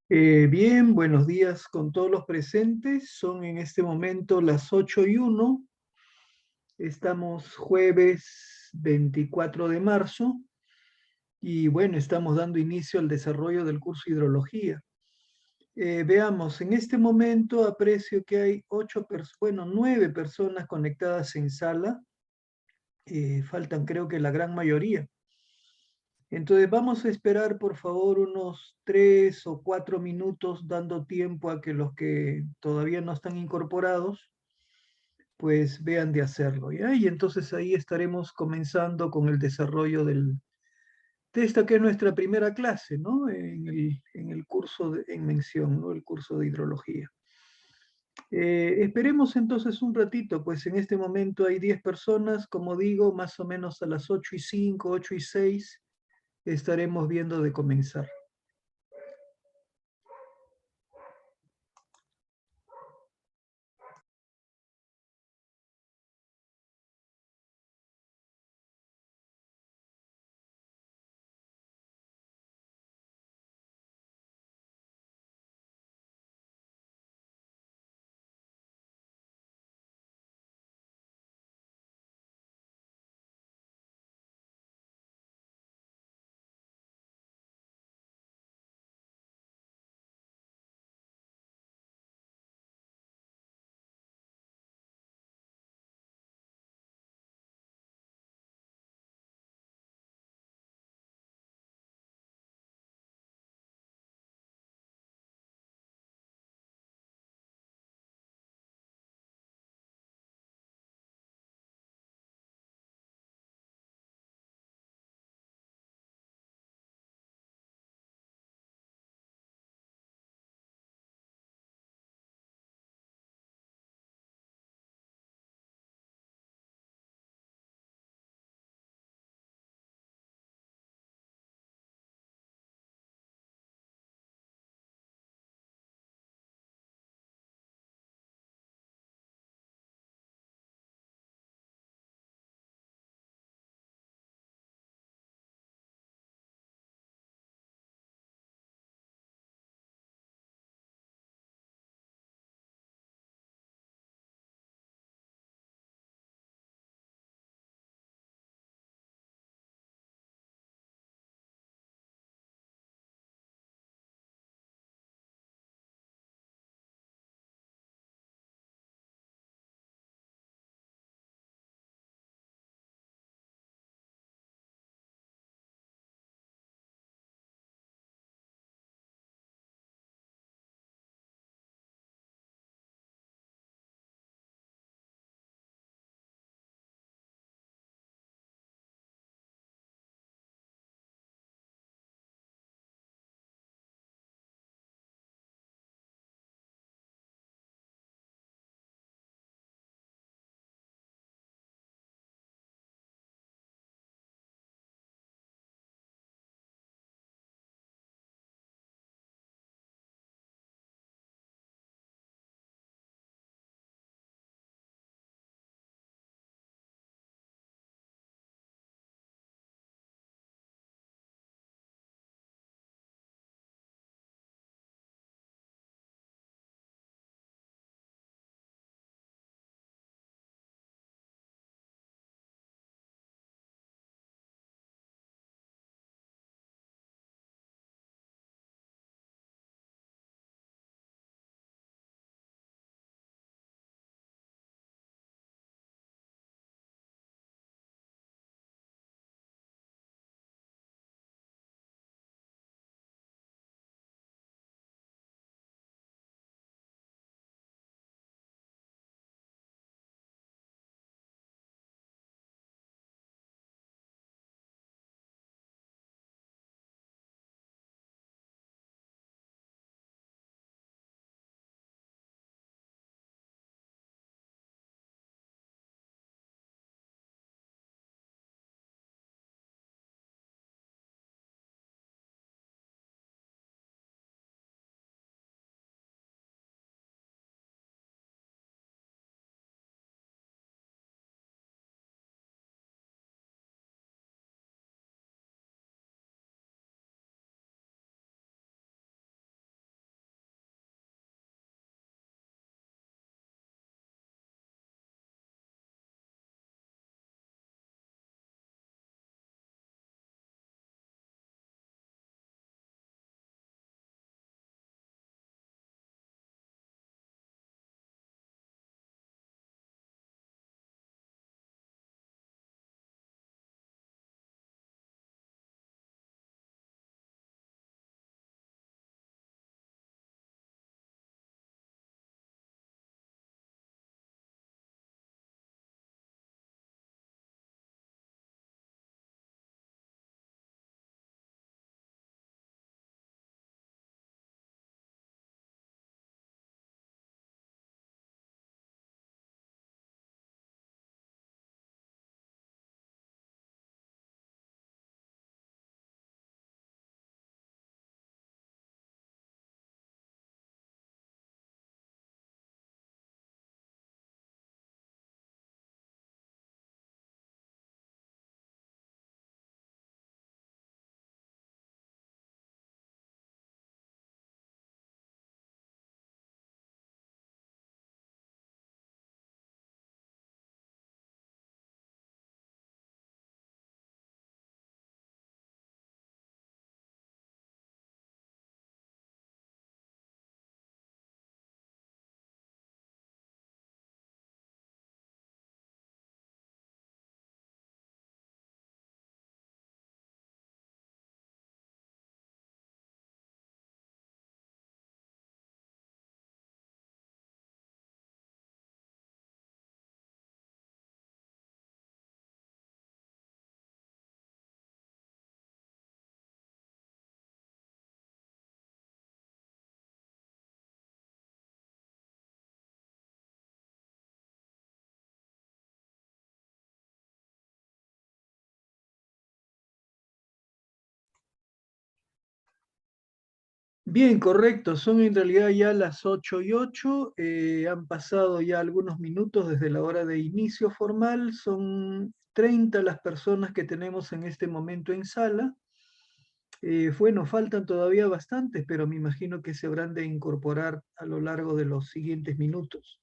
Bien, buenos días con todos los presentes. Son en este momento las 8:01. Estamos jueves 24 de marzo y bueno, estamos dando inicio al desarrollo del curso de hidrología. Veamos, en este momento aprecio que hay 9 personas conectadas en sala. Faltan creo que la gran mayoría. Entonces vamos a esperar por favor unos 3 o 4 minutos, dando tiempo a que los que todavía no están incorporados pues vean de hacerlo, ¿ya? Y entonces ahí estaremos comenzando con el desarrollo de esta que es nuestra primera clase, ¿no? En el curso en mención, ¿no? El curso de hidrología. Esperemos entonces un ratito, pues en este momento hay 10 personas, como digo, más o menos a las 8:05, 8:06 estaremos viendo de comenzar. Bien, correcto. Son en realidad ya las 8:08. Han pasado ya algunos minutos desde la hora de inicio formal. Son 30 las personas que tenemos en este momento en sala. Bueno, faltan todavía bastantes, pero me imagino que se habrán de incorporar a lo largo de los siguientes minutos.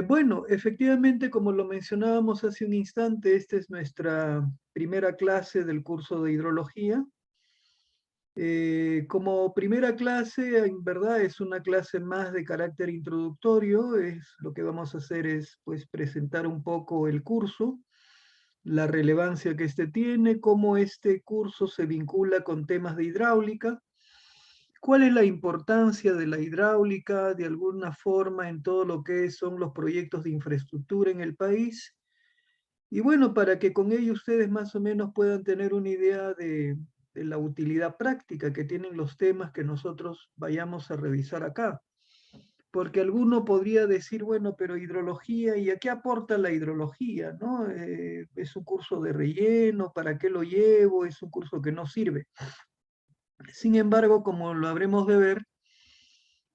Bueno, efectivamente, como lo mencionábamos hace un instante, esta es nuestra primera clase del curso de hidrología. Como primera clase, en verdad es una clase más de carácter introductorio. Lo que vamos a hacer es pues presentar un poco el curso, la relevancia que este tiene, cómo este curso se vincula con temas de hidráulica, cuál es la importancia de la hidráulica de alguna forma en todo lo que son los proyectos de infraestructura en el país. Y bueno, para que con ello ustedes más o menos puedan tener una idea de la utilidad práctica que tienen los temas que nosotros vayamos a revisar acá. Porque alguno podría decir, bueno, pero hidrología, ¿y a qué aporta la hidrología? ¿No? ¿Es un curso de relleno? ¿Para qué lo llevo? ¿Es un curso que no sirve? Sin embargo, como lo habremos de ver,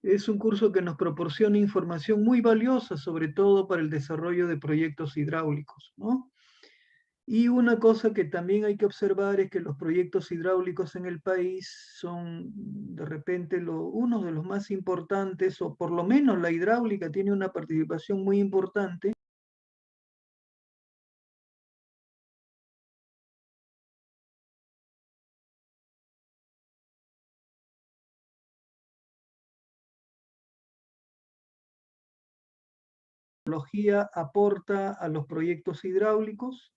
es un curso que nos proporciona información muy valiosa, sobre todo para el desarrollo de proyectos hidráulicos, ¿no? Y una cosa que también hay que observar es que los proyectos hidráulicos en el país son de repente uno de los más importantes, o por lo menos la hidráulica tiene una participación muy importante. La tecnología aporta a los proyectos hidráulicos,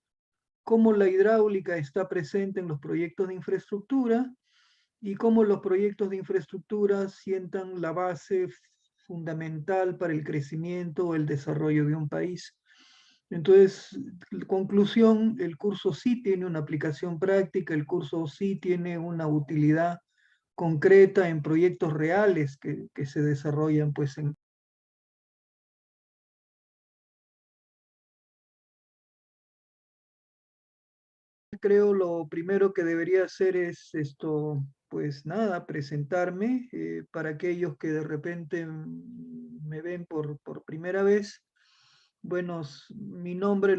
cómo la hidráulica está presente en los proyectos de infraestructura y cómo los proyectos de infraestructura sientan la base fundamental para el crecimiento o el desarrollo de un país. Entonces, conclusión, el curso sí tiene una aplicación práctica, el curso sí tiene una utilidad concreta en proyectos reales que se desarrollan pues en... Creo lo primero que debería hacer es esto, pues nada, presentarme para aquellos que de repente me ven por primera vez. Bueno, mi nombre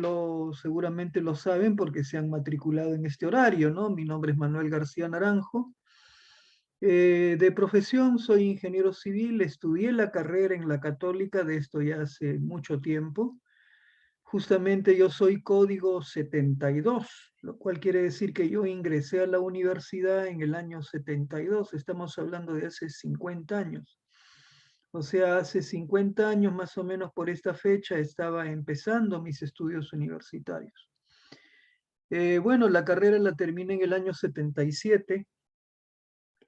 seguramente lo saben porque se han matriculado en este horario, ¿no? Mi nombre es Manuel García Naranjo. De profesión soy ingeniero civil, estudié la carrera en la Católica de esto ya hace mucho tiempo. Justamente yo soy código 72, lo cual quiere decir que yo ingresé a la universidad en el año 72. Estamos hablando de hace 50 años. O sea, hace 50 años más o menos por esta fecha estaba empezando mis estudios universitarios. Bueno, la carrera la terminé en el año 77.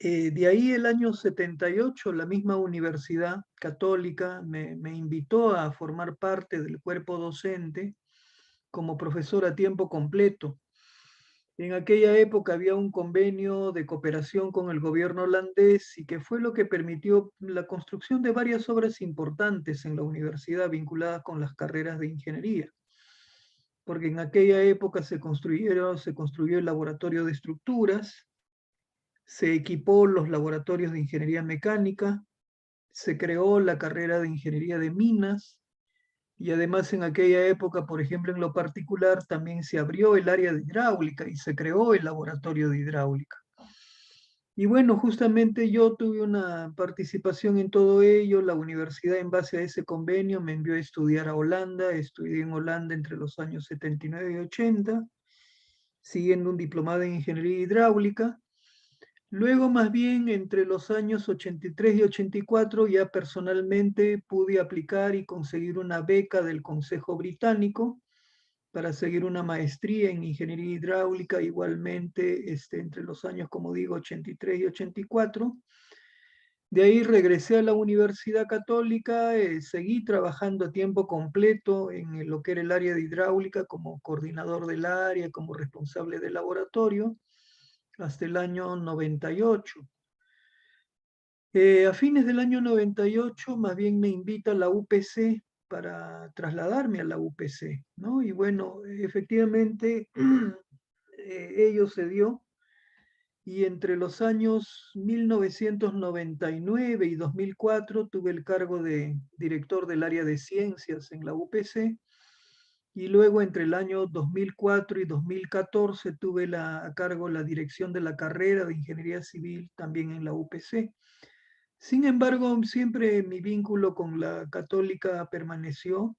De ahí el año 78, la misma Universidad Católica me invitó a formar parte del cuerpo docente como profesor a tiempo completo. En aquella época había un convenio de cooperación con el gobierno holandés y que fue lo que permitió la construcción de varias obras importantes en la universidad vinculadas con las carreras de ingeniería. Porque en aquella época se construyó el laboratorio de estructuras, se equipó los laboratorios de ingeniería mecánica, se creó la carrera de ingeniería de minas, y además en aquella época, por ejemplo, en lo particular, también se abrió el área de hidráulica y se creó el laboratorio de hidráulica. Y bueno, justamente yo tuve una participación en todo ello. La universidad en base a ese convenio me envió a estudiar a Holanda. Estudié en Holanda entre los años 79 y 80, siguiendo un diplomado en ingeniería hidráulica. Luego, más bien, entre los años 83 y 84, ya personalmente pude aplicar y conseguir una beca del Consejo Británico para seguir una maestría en ingeniería hidráulica, igualmente entre los años, como digo, 83 y 84. De ahí regresé a la Universidad Católica, seguí trabajando a tiempo completo en lo que era el área de hidráulica como coordinador del área, como responsable del laboratorio hasta el año 98. A fines del año 98, más bien me invita a la UPC para trasladarme a la UPC, ¿no? Y bueno, efectivamente, ello se dio. y entre los años 1999 y 2004 tuve el cargo de director del área de ciencias en la UPC, y luego entre el año 2004 y 2014 tuve a cargo la dirección de la carrera de Ingeniería Civil también en la UPC. Sin embargo, siempre mi vínculo con la Católica permaneció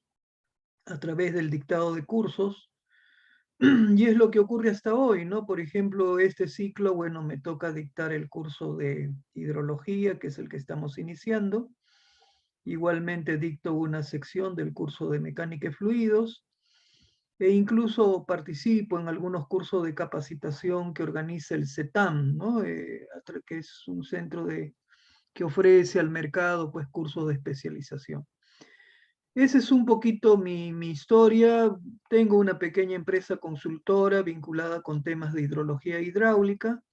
a través del dictado de cursos, y es lo que ocurre hasta hoy, ¿no? Por ejemplo, este ciclo, bueno, me toca dictar el curso de hidrología, que es el que estamos iniciando. Igualmente dicto una sección del curso de mecánica y fluidos, e incluso participo en algunos cursos de capacitación que organiza el CETAM, ¿no? Que es un centro que ofrece al mercado, pues, cursos de especialización. Esa es un poquito mi historia. Tengo una pequeña empresa consultora vinculada con temas de hidrología e hidráulica.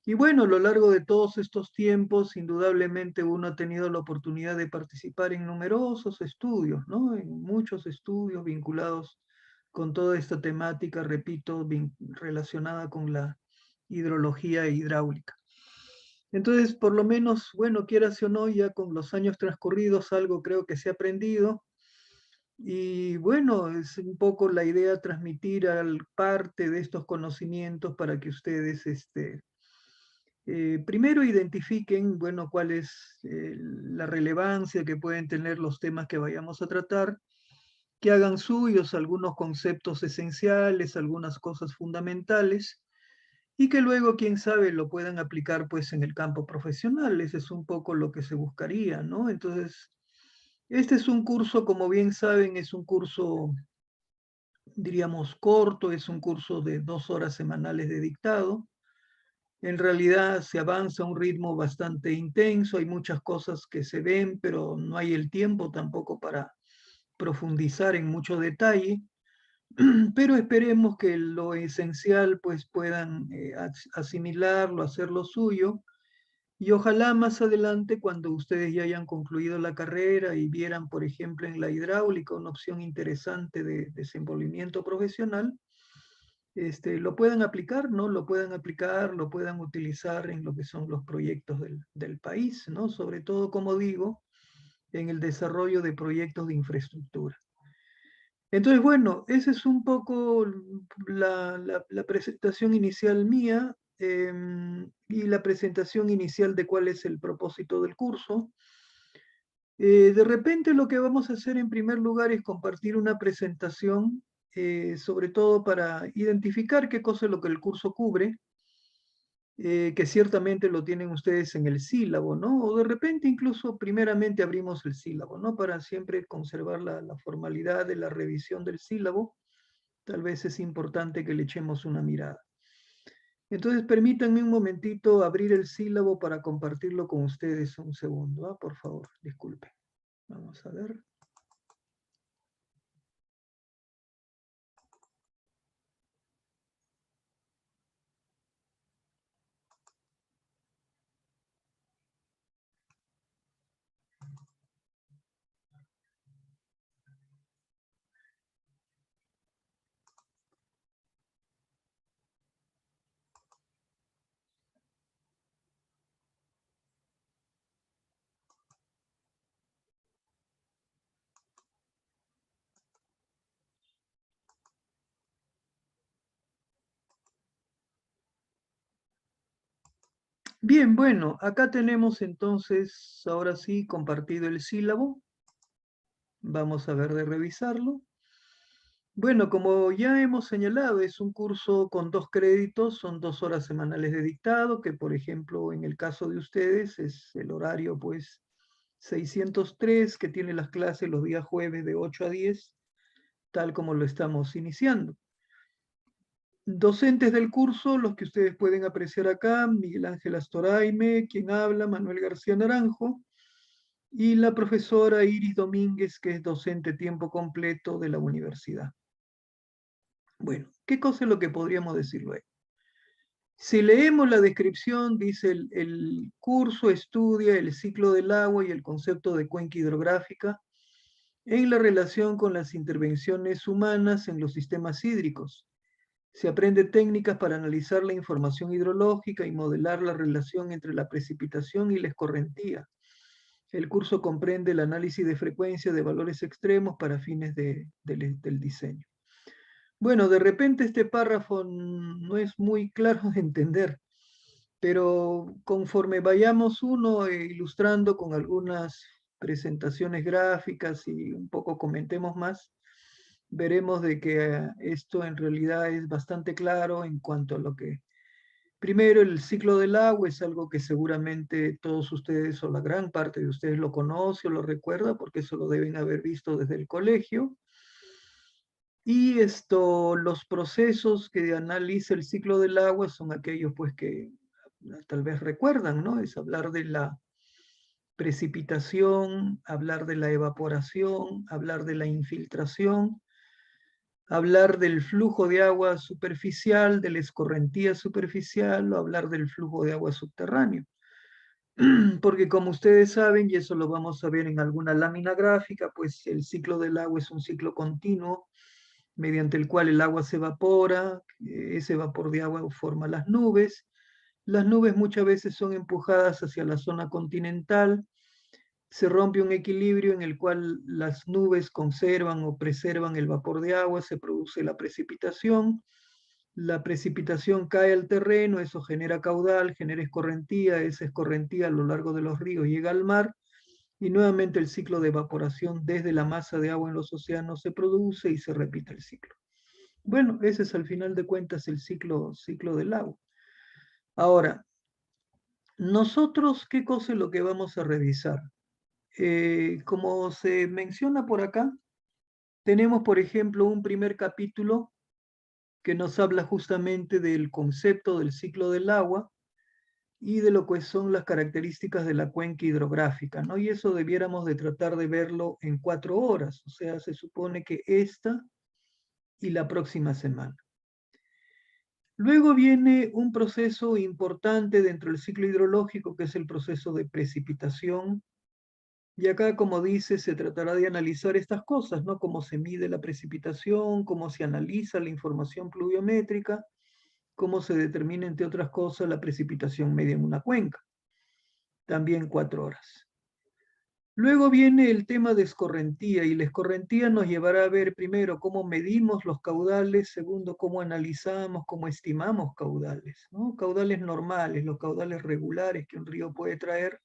Y bueno, a lo largo de todos estos tiempos, indudablemente uno ha tenido la oportunidad de participar en numerosos estudios, ¿no? En muchos estudios vinculados con toda esta temática, repito, relacionada con la hidrología e hidráulica. Entonces, por lo menos, bueno, quieras o no, ya con los años transcurridos algo creo que se ha aprendido. Y bueno, es un poco la idea transmitir parte de estos conocimientos para que ustedes, primero identifiquen, bueno, cuál es la relevancia que pueden tener los temas que vayamos a tratar, que hagan suyos algunos conceptos esenciales, algunas cosas fundamentales, y que luego, quién sabe, lo puedan aplicar pues en el campo profesional. Ese es un poco lo que se buscaría, ¿no? Entonces, este es un curso, como bien saben, es un curso, diríamos, corto, es un curso de 2 horas semanales de dictado. En realidad se avanza a un ritmo bastante intenso, hay muchas cosas que se ven, pero no hay el tiempo tampoco para profundizar en mucho detalle, pero esperemos que lo esencial pues puedan asimilarlo, hacer lo suyo, y ojalá más adelante, cuando ustedes ya hayan concluido la carrera y vieran, por ejemplo, en la hidráulica una opción interesante de desenvolvimiento profesional, lo puedan aplicar, ¿no? Lo puedan aplicar, lo puedan utilizar en lo que son los proyectos del país, ¿no? Sobre todo, como digo, en el desarrollo de proyectos de infraestructura. Entonces, bueno, esa es un poco la presentación inicial mía, y la presentación inicial de cuál es el propósito del curso. De repente lo que vamos a hacer en primer lugar es compartir una presentación, sobre todo para identificar qué cosa es lo que el curso cubre, que ciertamente lo tienen ustedes en el sílabo, ¿no? O de repente incluso primeramente abrimos el sílabo, ¿no? Para siempre conservar la formalidad de la revisión del sílabo, tal vez es importante que le echemos una mirada. Entonces permítanme un momentito abrir el sílabo para compartirlo con ustedes un segundo, ¿ah? Por favor, disculpen. Vamos a ver. Bien, bueno, acá tenemos entonces, ahora sí, compartido el sílabo. Vamos a ver de revisarlo. Bueno, como ya hemos señalado, es un curso con 2 créditos, son 2 horas semanales de dictado, que por ejemplo, en el caso de ustedes, es el horario pues 603, que tiene las clases los días jueves de 8 a 10, tal como lo estamos iniciando. Docentes del curso, los que ustedes pueden apreciar acá: Miguel Ángel Astoraime, quien habla, Manuel García Naranjo, y la profesora Iris Domínguez, que es docente tiempo completo de la universidad. Bueno, ¿qué cosa es lo que podríamos decirlo ahí? Si leemos la descripción, dice el curso estudia el ciclo del agua y el concepto de cuenca hidrográfica en la relación con las intervenciones humanas en los sistemas hídricos. Se aprende técnicas para analizar la información hidrológica y modelar la relación entre la precipitación y la escorrentía. El curso comprende el análisis de frecuencia de valores extremos para fines del diseño. Bueno, de repente este párrafo no es muy claro de entender, pero conforme vayamos uno ilustrando con algunas presentaciones gráficas y un poco comentemos más, veremos de que esto en realidad es bastante claro en cuanto a lo que... Primero, el ciclo del agua es algo que seguramente todos ustedes o la gran parte de ustedes lo conoce o lo recuerda porque eso lo deben haber visto desde el colegio. Y los procesos que analiza el ciclo del agua son aquellos pues que tal vez recuerdan, ¿no? Es hablar de la precipitación, hablar de la evaporación, hablar de la infiltración, hablar del flujo de agua superficial, de la escorrentía superficial o hablar del flujo de agua subterráneo. Porque como ustedes saben, y eso lo vamos a ver en alguna lámina gráfica, pues el ciclo del agua es un ciclo continuo mediante el cual el agua se evapora, ese vapor de agua forma las nubes muchas veces son empujadas hacia la zona continental, se rompe un equilibrio en el cual las nubes conservan o preservan el vapor de agua, se produce la precipitación cae al terreno, eso genera caudal, genera escorrentía, esa escorrentía a lo largo de los ríos llega al mar, y nuevamente el ciclo de evaporación desde la masa de agua en los océanos se produce y se repite el ciclo. Bueno, ese es al final de cuentas el ciclo del agua. Ahora, nosotros, ¿qué cosa es lo que vamos a revisar? Como se menciona por acá, tenemos, por ejemplo, un primer capítulo que nos habla justamente del concepto del ciclo del agua y de lo que son las características de la cuenca hidrográfica, ¿no? Y eso debiéramos de tratar de verlo en 4 horas, o sea, se supone que esta y la próxima semana. Luego viene un proceso importante dentro del ciclo hidrológico, que es el proceso de precipitación. Y acá, como dice, se tratará de analizar estas cosas, ¿no? Cómo se mide la precipitación, cómo se analiza la información pluviométrica, cómo se determina, entre otras cosas, la precipitación media en una cuenca. También 4 horas. Luego viene el tema de escorrentía, y la escorrentía nos llevará a ver primero cómo medimos los caudales, segundo cómo analizamos, cómo estimamos caudales, ¿no? Caudales normales, los caudales regulares que un río puede traer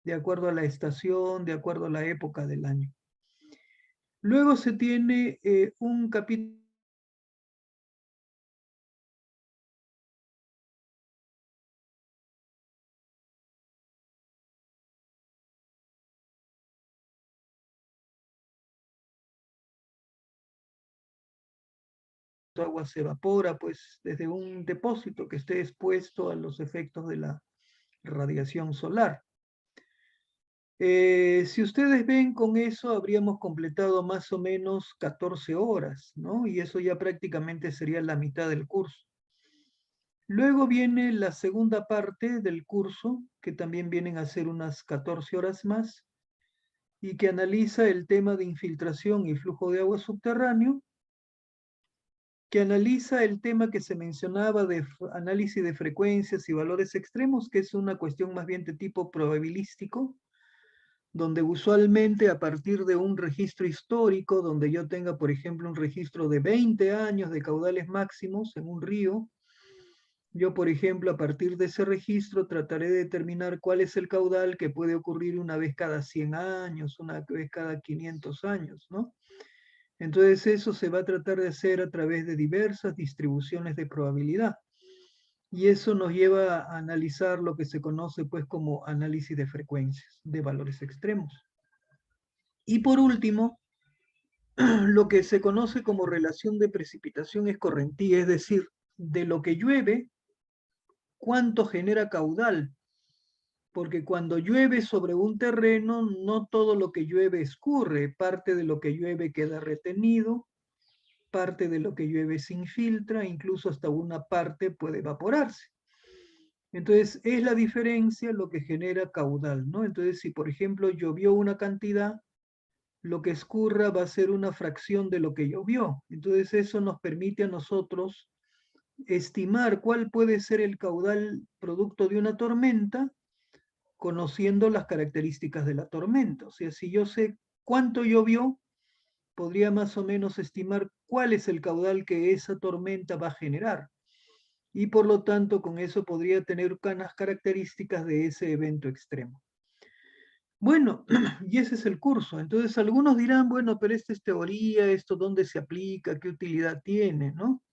de acuerdo a la estación, de acuerdo a la época del año. Luego se tiene un capítulo de agua se evapora, pues desde un depósito que esté expuesto a los efectos de la radiación solar. Si ustedes ven, con eso habríamos completado más o menos 14 horas, ¿no? Y eso ya prácticamente sería la mitad del curso. Luego viene la segunda parte del curso, que también vienen a ser unas 14 horas más, y que analiza el tema de infiltración y flujo de agua subterráneo, que analiza el tema que se mencionaba de análisis de frecuencias y valores extremos, que es una cuestión más bien de tipo probabilístico, donde usualmente a partir de un registro histórico, donde yo tenga, por ejemplo, un registro de 20 años de caudales máximos en un río, yo, por ejemplo, a partir de ese registro trataré de determinar cuál es el caudal que puede ocurrir una vez cada 100 años, una vez cada 500 años, ¿no? Entonces eso se va a tratar de hacer a través de diversas distribuciones de probabilidad. Y eso nos lleva a analizar lo que se conoce pues como análisis de frecuencias de valores extremos. Y por último, lo que se conoce como relación de precipitación escorrentía, es decir, de lo que llueve, cuánto genera caudal. Porque cuando llueve sobre un terreno, no todo lo que llueve escurre, parte de lo que llueve queda retenido, parte de lo que llueve se infiltra, incluso hasta una parte puede evaporarse. Entonces, es la diferencia lo que genera caudal, ¿no? Entonces, si por ejemplo llovió una cantidad, lo que escurra va a ser una fracción de lo que llovió. Entonces, eso nos permite a nosotros estimar cuál puede ser el caudal producto de una tormenta, conociendo las características de la tormenta. O sea, si yo sé cuánto llovió, podría más o menos estimar cuál es el caudal que esa tormenta va a generar. Y por lo tanto, con eso podría tener unas características de ese evento extremo. Bueno, y ese es el curso. Entonces, algunos dirán, bueno, pero esta es teoría, esto dónde se aplica, qué utilidad tiene, ¿no?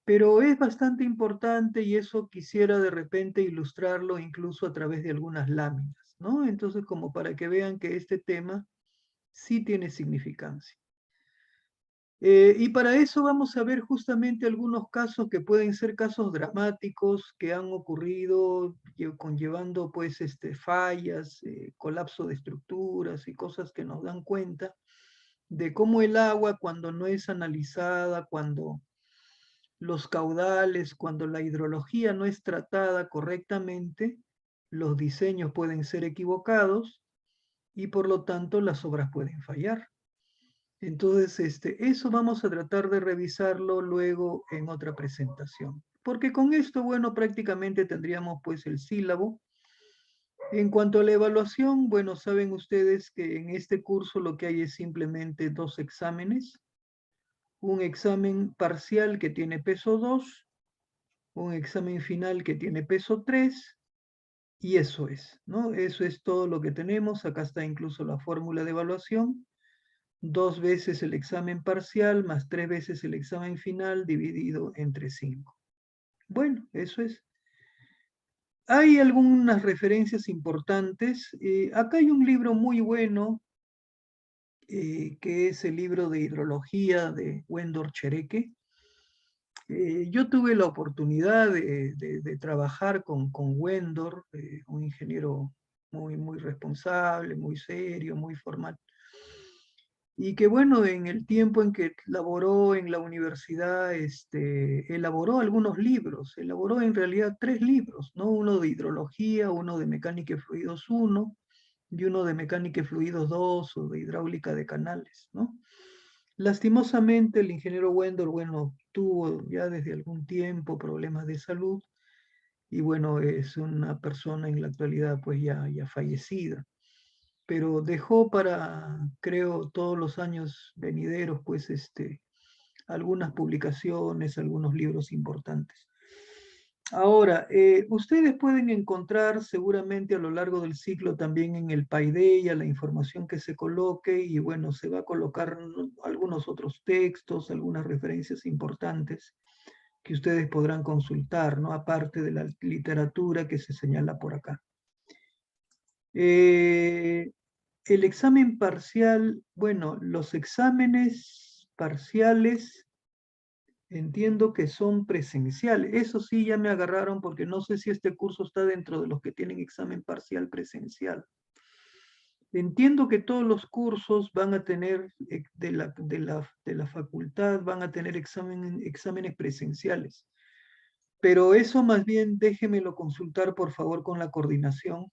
Pero es bastante importante y eso quisiera de repente ilustrarlo incluso a través de algunas láminas, ¿no? Entonces, como para que vean que este tema sí tiene significancia. Y para eso vamos a ver justamente algunos casos que pueden ser casos dramáticos que han ocurrido conllevando pues fallas, colapso de estructuras y cosas que nos dan cuenta de cómo el agua cuando no es analizada, cuando los caudales, cuando la hidrología no es tratada correctamente, los diseños pueden ser equivocados y por lo tanto las obras pueden fallar. Entonces, eso vamos a tratar de revisarlo luego en otra presentación. Porque con esto, bueno, prácticamente tendríamos pues el sílabo. En cuanto a la evaluación, bueno, saben ustedes que en este curso lo que hay es simplemente dos exámenes. Un examen parcial que tiene peso 2, un examen final que tiene peso 3, y eso es, ¿no? Eso es todo lo que tenemos. Acá está incluso la fórmula de evaluación. 2 veces el examen parcial más 3 veces el examen final dividido entre 5. Bueno, eso es. Hay algunas referencias importantes. Acá hay un libro muy bueno, que es el libro de hidrología de Wendor Chereke. Yo tuve la oportunidad de trabajar con Wendor, un ingeniero muy responsable, muy serio, muy formal. Y que bueno, en el tiempo en que laboró en la universidad, elaboró algunos libros, elaboró en realidad 3 libros, ¿no? Uno de hidrología, uno de mecánica y fluidos 1 y uno de mecánica y fluidos 2 o de hidráulica de canales, ¿no? Lastimosamente el ingeniero Wendor, bueno, tuvo ya desde algún tiempo problemas de salud y bueno, es una persona en la actualidad pues ya fallecida, pero dejó para, creo, todos los años venideros, pues, algunas publicaciones, algunos libros importantes. Ahora, ustedes pueden encontrar seguramente a lo largo del ciclo también en el Paideia la información que se coloque y bueno, se va a colocar algunos otros textos, algunas referencias importantes que ustedes podrán consultar, ¿no? Aparte de la literatura que se señala por acá. El examen parcial, bueno, los exámenes parciales entiendo que son presenciales. Eso sí, ya me agarraron porque no sé si este curso está dentro de los que tienen examen parcial presencial. Entiendo que todos los cursos van a tener, de la facultad, van a tener exámenes presenciales. Pero eso más bien déjemelo consultar por favor con la coordinación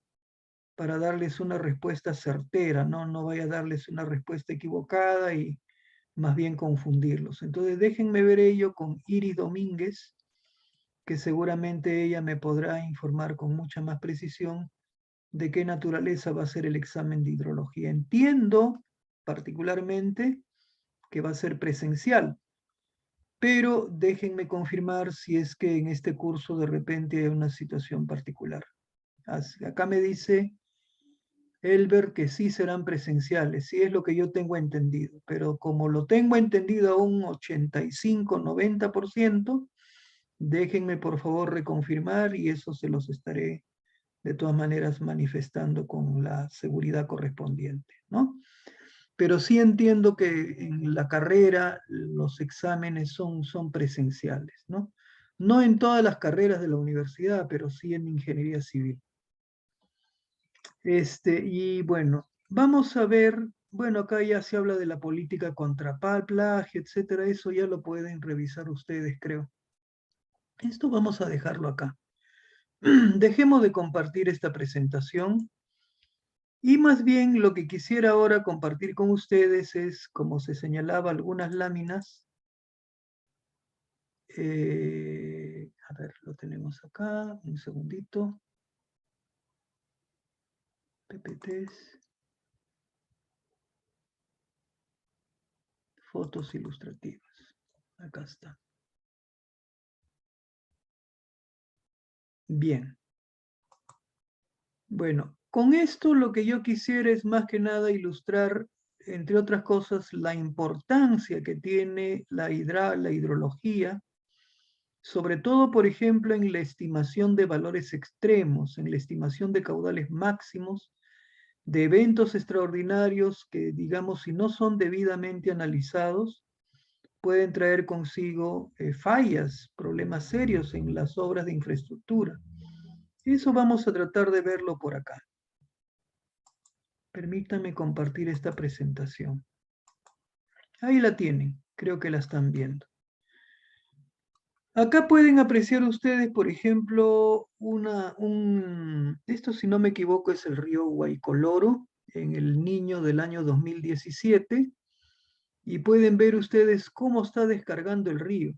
para darles una respuesta certera, ¿no? No vaya a darles una respuesta equivocada y más bien confundirlos. Entonces déjenme ver ello con Iris Domínguez, que seguramente ella me podrá informar con mucha más precisión de qué naturaleza va a ser el examen de hidrología. Entiendo particularmente que va a ser presencial, pero déjenme confirmar si es que en este curso de repente hay una situación particular. Acá me dice Elber que sí serán presenciales, sí es lo que yo tengo entendido, pero como lo tengo entendido a un 85-90%, déjenme por favor reconfirmar y eso se los estaré de todas maneras manifestando con la seguridad correspondiente, ¿no? Pero sí entiendo que en la carrera los exámenes son presenciales, ¿no? No en todas las carreras de la universidad, pero sí en ingeniería civil. Y bueno, vamos a ver, bueno, acá ya se habla de la política contra plagio, etcétera, eso ya lo pueden revisar ustedes, creo. Esto vamos a dejarlo acá. Dejemos de compartir esta presentación y más bien lo que quisiera ahora compartir con ustedes es, como se señalaba, algunas láminas A ver, lo tenemos acá, un segundito. PPTs. Fotos ilustrativas. Acá está. Bien. Bueno, con esto lo que yo quisiera es más que nada ilustrar, entre otras cosas, la importancia que tiene la hidrología, sobre todo, por ejemplo, en la estimación de valores extremos, en la estimación de caudales máximos, de eventos extraordinarios que, digamos, si no son debidamente analizados, pueden traer consigo fallas, problemas serios en las obras de infraestructura. Eso vamos a tratar de verlo por acá. Permítanme compartir esta presentación. Ahí la tienen, creo que la están viendo. Acá pueden apreciar ustedes, por ejemplo, esto si no me equivoco es el río Guaycoloro, en el Niño del año 2017, y pueden ver ustedes cómo está descargando el río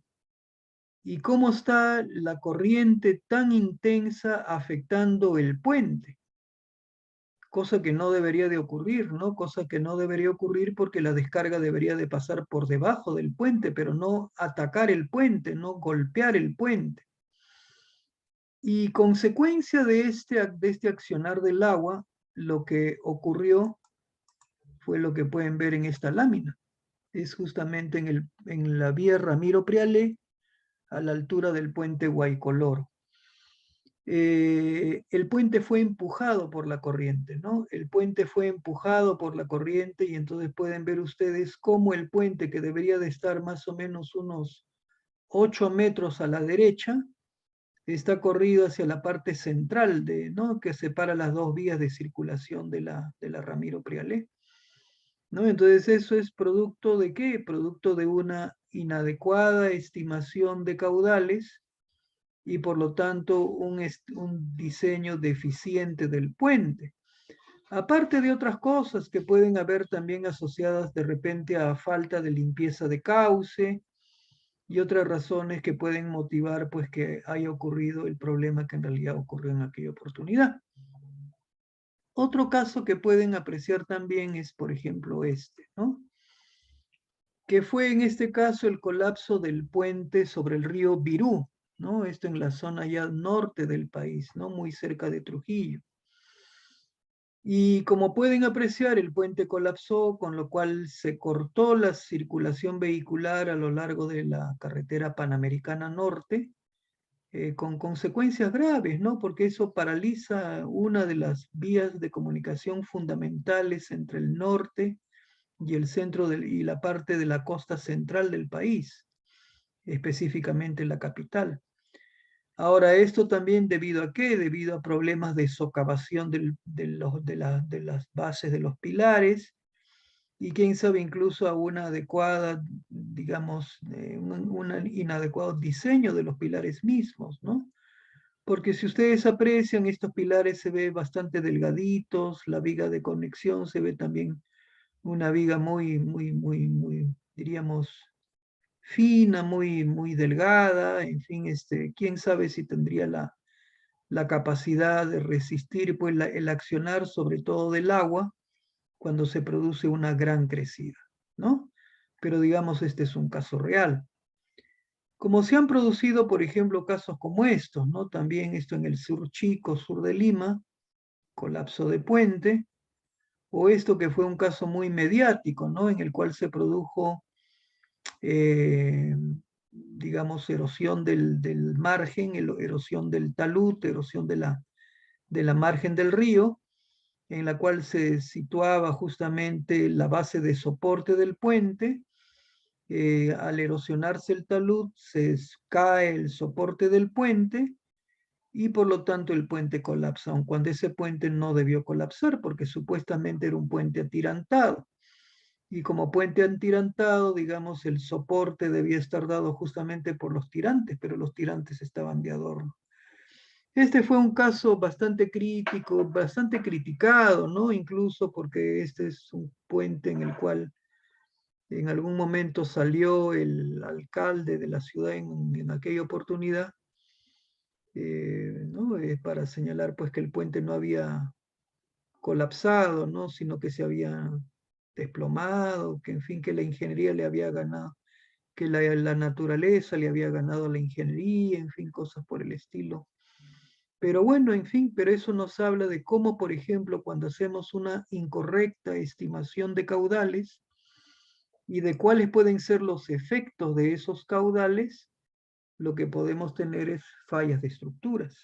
y cómo está la corriente tan intensa afectando el puente. Cosa que no debería de ocurrir, ¿no? Cosa que no debería ocurrir porque la descarga debería de pasar por debajo del puente, pero no atacar el puente, no golpear el puente. Y consecuencia de este accionar del agua, lo que ocurrió fue lo que pueden ver en esta lámina. Es justamente en la vía Ramiro Prialé, a la altura del puente Guaycoloro. El puente fue empujado por la corriente, ¿no? El puente fue empujado por la corriente y entonces pueden ver ustedes cómo el puente, que debería de estar más o menos unos 8 metros a la derecha, está corrido hacia la parte central, ¿no? Que separa las dos vías de circulación de la Ramiro Prialé, ¿no? Entonces eso es producto de ¿qué? Producto de una inadecuada estimación de caudales y por lo tanto un diseño deficiente del puente. Aparte de otras cosas que pueden haber también asociadas de repente a falta de limpieza de cauce y otras razones que pueden motivar pues que haya ocurrido el problema que en realidad ocurrió en aquella oportunidad. Otro caso que pueden apreciar también es, por ejemplo, ¿no? Que fue en este caso el colapso del puente sobre el río Virú, ¿no? Esto en la zona ya norte del país, ¿no? Muy cerca de Trujillo. Y como pueden apreciar, el puente colapsó, con lo cual se cortó la circulación vehicular a lo largo de la carretera Panamericana Norte, con consecuencias graves, ¿no? Porque eso paraliza una de las vías de comunicación fundamentales entre el norte y el centro y la parte de la costa central del país, específicamente la capital. Ahora, esto también debido a qué? Debido a problemas de socavación de las bases de los pilares y quién sabe incluso a una adecuada, digamos, un inadecuado diseño de los pilares mismos, ¿no? Porque si ustedes aprecian, estos pilares se ve bastante delgaditos, la viga de conexión se ve también una viga muy, diríamos, fina, muy delgada, en fin, quién sabe si tendría la capacidad de resistir pues, el accionar sobre todo del agua cuando se produce una gran crecida, ¿no? Pero digamos, este es un caso real. Como se han producido, por ejemplo, casos como estos, ¿no? También esto en el sur Chico, sur de Lima, colapso de puente, o esto que fue un caso muy mediático, ¿no? En el cual se produjo digamos, erosión del margen, erosión del talud, erosión de la margen del río, en la cual se situaba justamente la base de soporte del puente. Al erosionarse el talud, se cae el soporte del puente y por lo tanto el puente colapsa, aun cuando ese puente no debió colapsar porque supuestamente era un puente atirantado. Y como puente atirantado, digamos, el soporte debía estar dado justamente por los tirantes, pero los tirantes estaban de adorno. Este fue un caso bastante crítico, bastante criticado, ¿no? Incluso porque este es un puente en el cual En algún momento salió el alcalde de la ciudad en aquella oportunidad, ¿no? Para señalar pues que el puente no había colapsado, ¿no? Sino que se había desplomado, que en fin, que la ingeniería le había ganado, que la naturaleza le había ganado a la ingeniería, en fin, cosas por el estilo. Pero bueno, en fin, pero eso nos habla de cómo, por ejemplo, cuando hacemos una incorrecta estimación de caudales y de cuáles pueden ser los efectos de esos caudales, lo que podemos tener es fallas de estructuras.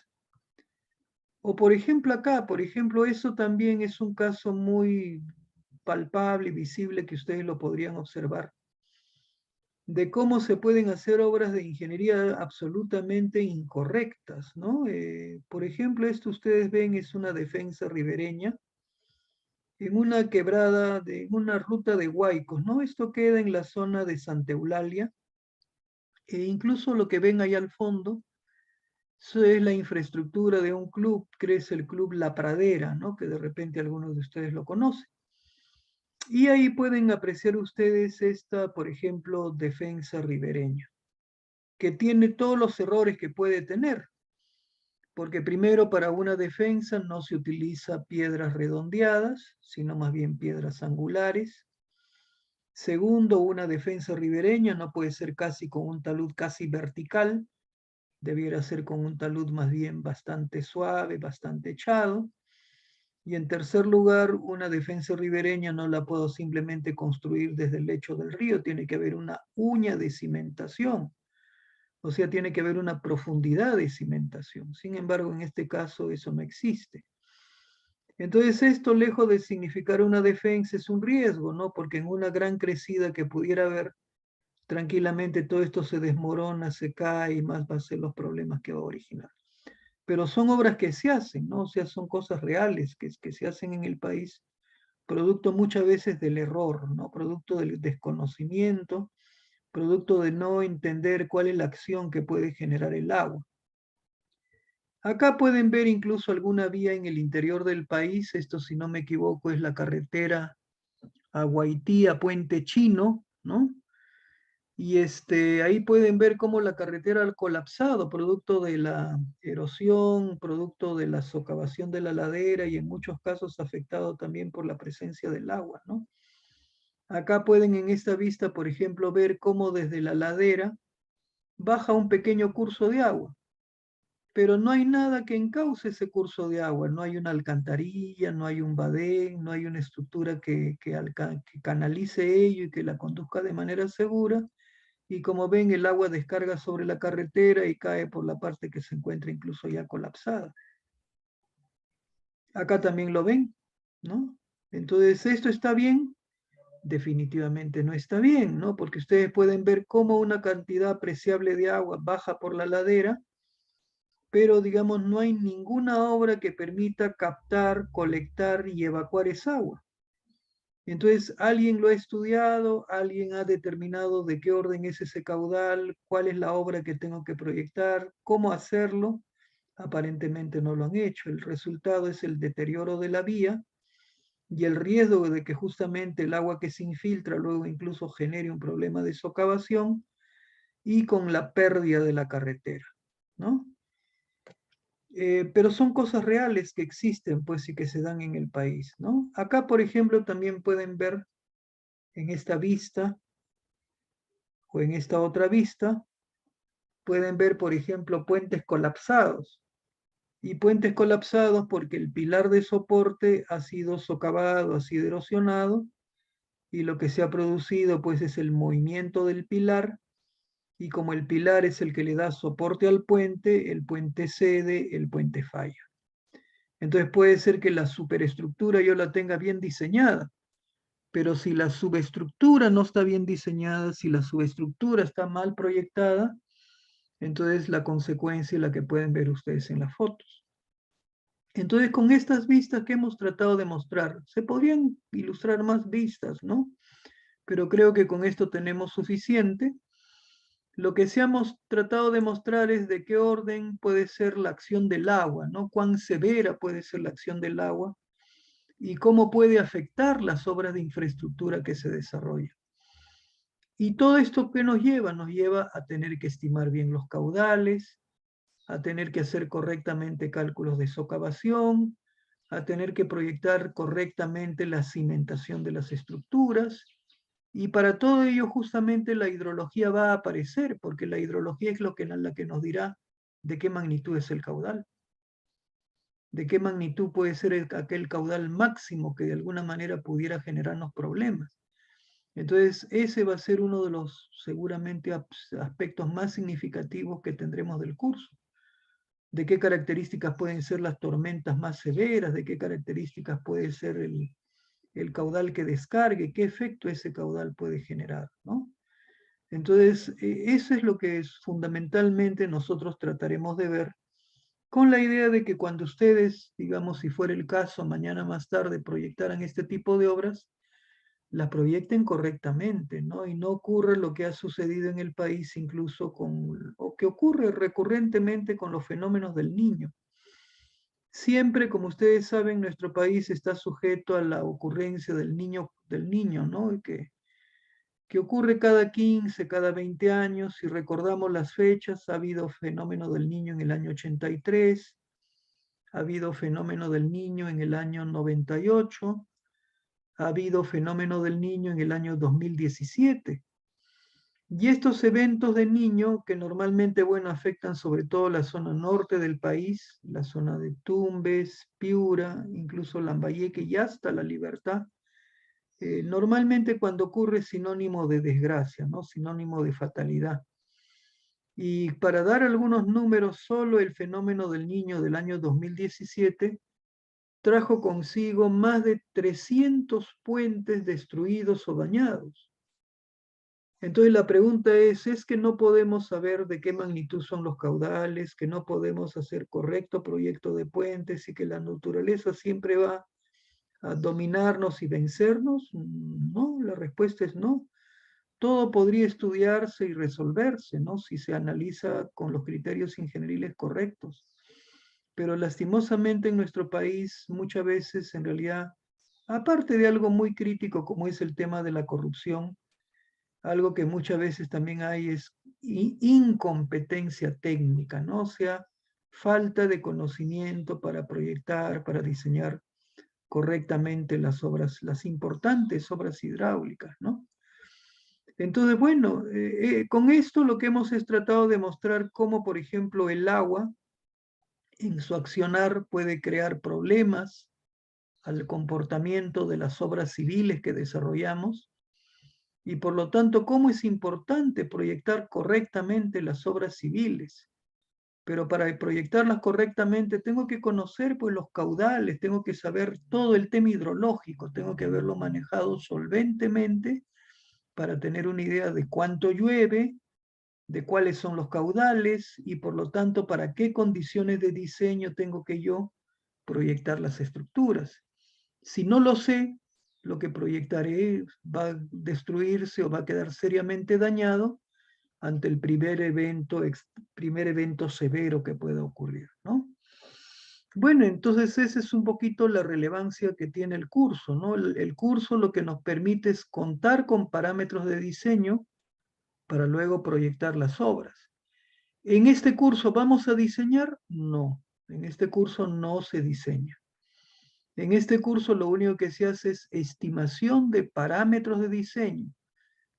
O por ejemplo acá, por ejemplo, eso también es un caso muy palpable y visible que ustedes lo podrían observar, de cómo se pueden hacer obras de ingeniería absolutamente incorrectas, ¿no? Por ejemplo, esto ustedes ven es una defensa ribereña en una quebrada, de una ruta de huaicos, ¿no? Esto queda en la zona de Santa Eulalia, e incluso lo que ven ahí al fondo, eso es la infraestructura de un club, que es el Club La Pradera, ¿no? Que de repente algunos de ustedes lo conocen. Y ahí pueden apreciar ustedes esta, por ejemplo, defensa ribereña, que tiene todos los errores que puede tener, porque primero para una defensa no se utiliza piedras redondeadas, sino más bien piedras angulares. Segundo, una defensa ribereña no puede ser casi con un talud casi vertical, debiera ser con un talud más bien bastante suave, bastante echado. Y en tercer lugar, una defensa ribereña no la puedo simplemente construir desde el lecho del río, tiene que haber una uña de cimentación, o sea, tiene que haber una profundidad de cimentación. Sin embargo, en este caso eso no existe. Entonces esto, lejos de significar una defensa, es un riesgo, ¿no? Porque en una gran crecida que pudiera haber, tranquilamente todo esto se desmorona, se cae y más va a ser los problemas que va a originar. Pero son obras que se hacen, ¿no? O sea, son cosas reales que se hacen en el país, producto muchas veces del error, ¿no? Producto del desconocimiento, producto de no entender cuál es la acción que puede generar el agua. Acá pueden ver incluso alguna vía en el interior del país, esto si no me equivoco es la carretera a Guaití, a Puente Chino, ¿no? Y ahí pueden ver cómo la carretera ha colapsado, producto de la erosión, producto de la socavación de la ladera y en muchos casos afectado también por la presencia del agua, ¿no? Acá pueden en esta vista, por ejemplo, ver cómo desde la ladera baja un pequeño curso de agua, pero no hay nada que encauce ese curso de agua, no hay una alcantarilla, no hay un badén, no hay una estructura que canalice ello y que la conduzca de manera segura. Y como ven, el agua descarga sobre la carretera y cae por la parte que se encuentra incluso ya colapsada. Acá también lo ven, ¿no? Entonces, ¿esto está bien? Definitivamente no está bien, ¿no? Porque ustedes pueden ver cómo una cantidad apreciable de agua baja por la ladera, pero digamos no hay ninguna obra que permita captar, colectar y evacuar esa agua. Entonces, alguien lo ha estudiado, alguien ha determinado de qué orden es ese caudal, cuál es la obra que tengo que proyectar, cómo hacerlo. Aparentemente no lo han hecho. El resultado es el deterioro de la vía y el riesgo de que justamente el agua que se infiltra luego incluso genere un problema de socavación y con la pérdida de la carretera, ¿no? Pero son cosas reales que existen, pues, y que se dan en el país, ¿no? Acá, por ejemplo, también pueden ver en esta vista o en esta otra vista, pueden ver, por ejemplo, puentes colapsados. Y puentes colapsados porque el pilar de soporte ha sido socavado, ha sido erosionado, y lo que se ha producido, pues, es el movimiento del pilar, y como el pilar es el que le da soporte al puente, el puente cede, el puente falla. Entonces puede ser que la superestructura yo la tenga bien diseñada, pero si la subestructura no está bien diseñada, si la subestructura está mal proyectada, entonces la consecuencia es la que pueden ver ustedes en las fotos. Entonces, con estas vistas que hemos tratado de mostrar, se podrían ilustrar más vistas, ¿no? Pero creo que con esto tenemos suficiente. Lo que sí hemos tratado de mostrar es de qué orden puede ser la acción del agua, ¿no? Cuán severa puede ser la acción del agua y cómo puede afectar las obras de infraestructura que se desarrollan. Y todo esto ¿qué nos lleva? Nos lleva a tener que estimar bien los caudales, a tener que hacer correctamente cálculos de socavación, a tener que proyectar correctamente la cimentación de las estructuras. Y para todo ello justamente la hidrología va a aparecer, porque la hidrología es la que nos dirá de qué magnitud es el caudal, de qué magnitud puede ser aquel caudal máximo que de alguna manera pudiera generarnos problemas. Entonces, ese va a ser uno de los seguramente aspectos más significativos que tendremos del curso. De qué características pueden ser las tormentas más severas, de qué características puede ser el caudal que descargue, qué efecto ese caudal puede generar, ¿no? Entonces, eso es lo que fundamentalmente nosotros trataremos de ver, con la idea de que cuando ustedes, digamos, si fuera el caso, mañana más tarde proyectaran este tipo de obras, la proyecten correctamente, ¿no? Y no ocurra lo que ha sucedido en el país incluso o que ocurre recurrentemente con los fenómenos del niño. Siempre, como ustedes saben, nuestro país está sujeto a la ocurrencia del niño, ¿no? Que ocurre cada 15, cada 20 años. Si recordamos las fechas, ha habido fenómeno del niño en el año 83, ha habido fenómeno del niño en el año 98, ha habido fenómeno del niño en el año 2017. Y estos eventos de niño que normalmente, bueno, afectan sobre todo la zona norte del país, la zona de Tumbes, Piura, incluso Lambayeque y hasta La Libertad, normalmente cuando ocurre es sinónimo de desgracia, ¿no? Sinónimo de fatalidad. Y para dar algunos números, solo el fenómeno del niño del año 2017 trajo consigo más de 300 puentes destruidos o dañados. Entonces la pregunta es que no podemos saber de qué magnitud son los caudales, que no podemos hacer correcto proyecto de puentes y que la naturaleza siempre va a dominarnos y vencernos. No, la respuesta es no. Todo podría estudiarse y resolverse, ¿no? Si se analiza con los criterios ingenieriles correctos. Pero lastimosamente en nuestro país muchas veces en realidad, aparte de algo muy crítico como es el tema de la corrupción, algo que muchas veces también hay es incompetencia técnica, ¿no? O sea, falta de conocimiento para proyectar, para diseñar correctamente las obras, las importantes obras hidráulicas, ¿no? Entonces, bueno, con esto lo que hemos es tratado de mostrar cómo, por ejemplo, el agua en su accionar puede crear problemas al comportamiento de las obras civiles que desarrollamos y por lo tanto cómo es importante proyectar correctamente las obras civiles. Pero para proyectarlas correctamente tengo que conocer pues los caudales, tengo que saber todo el tema hidrológico, tengo que haberlo manejado solventemente para tener una idea de cuánto llueve, de cuáles son los caudales y por lo tanto para qué condiciones de diseño tengo que yo proyectar las estructuras. Si no lo sé, lo que proyectaré va a destruirse o va a quedar seriamente dañado ante el primer evento severo que pueda ocurrir, ¿no? Bueno, entonces esa es un poquito la relevancia que tiene el curso, ¿no? El curso lo que nos permite es contar con parámetros de diseño para luego proyectar las obras. ¿En este curso vamos a diseñar? No, en este curso no se diseña. En este curso lo único que se hace es estimación de parámetros de diseño,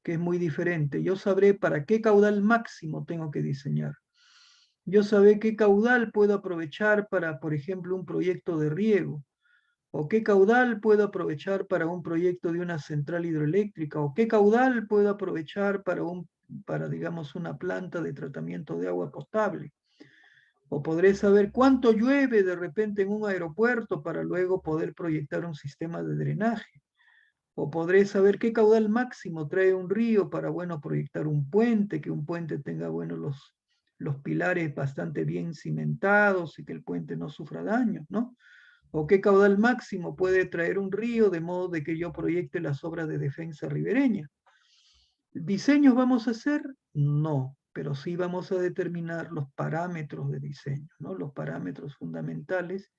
que es muy diferente. Yo sabré para qué caudal máximo tengo que diseñar. Yo sabré qué caudal puedo aprovechar para, por ejemplo, un proyecto de riego, o qué caudal puedo aprovechar para un proyecto de una central hidroeléctrica, o qué caudal puedo aprovechar para digamos, una planta de tratamiento de agua potable. O podré saber cuánto llueve de repente en un aeropuerto para luego poder proyectar un sistema de drenaje. O podré saber qué caudal máximo trae un río para, bueno, proyectar un puente, que un puente tenga, bueno, los pilares bastante bien cimentados y que el puente no sufra daño, ¿no? O qué caudal máximo puede traer un río de modo de que yo proyecte las obras de defensa ribereña. ¿Diseños vamos a hacer? No, pero sí vamos a determinar los parámetros de diseño, ¿no? Los parámetros fundamentales.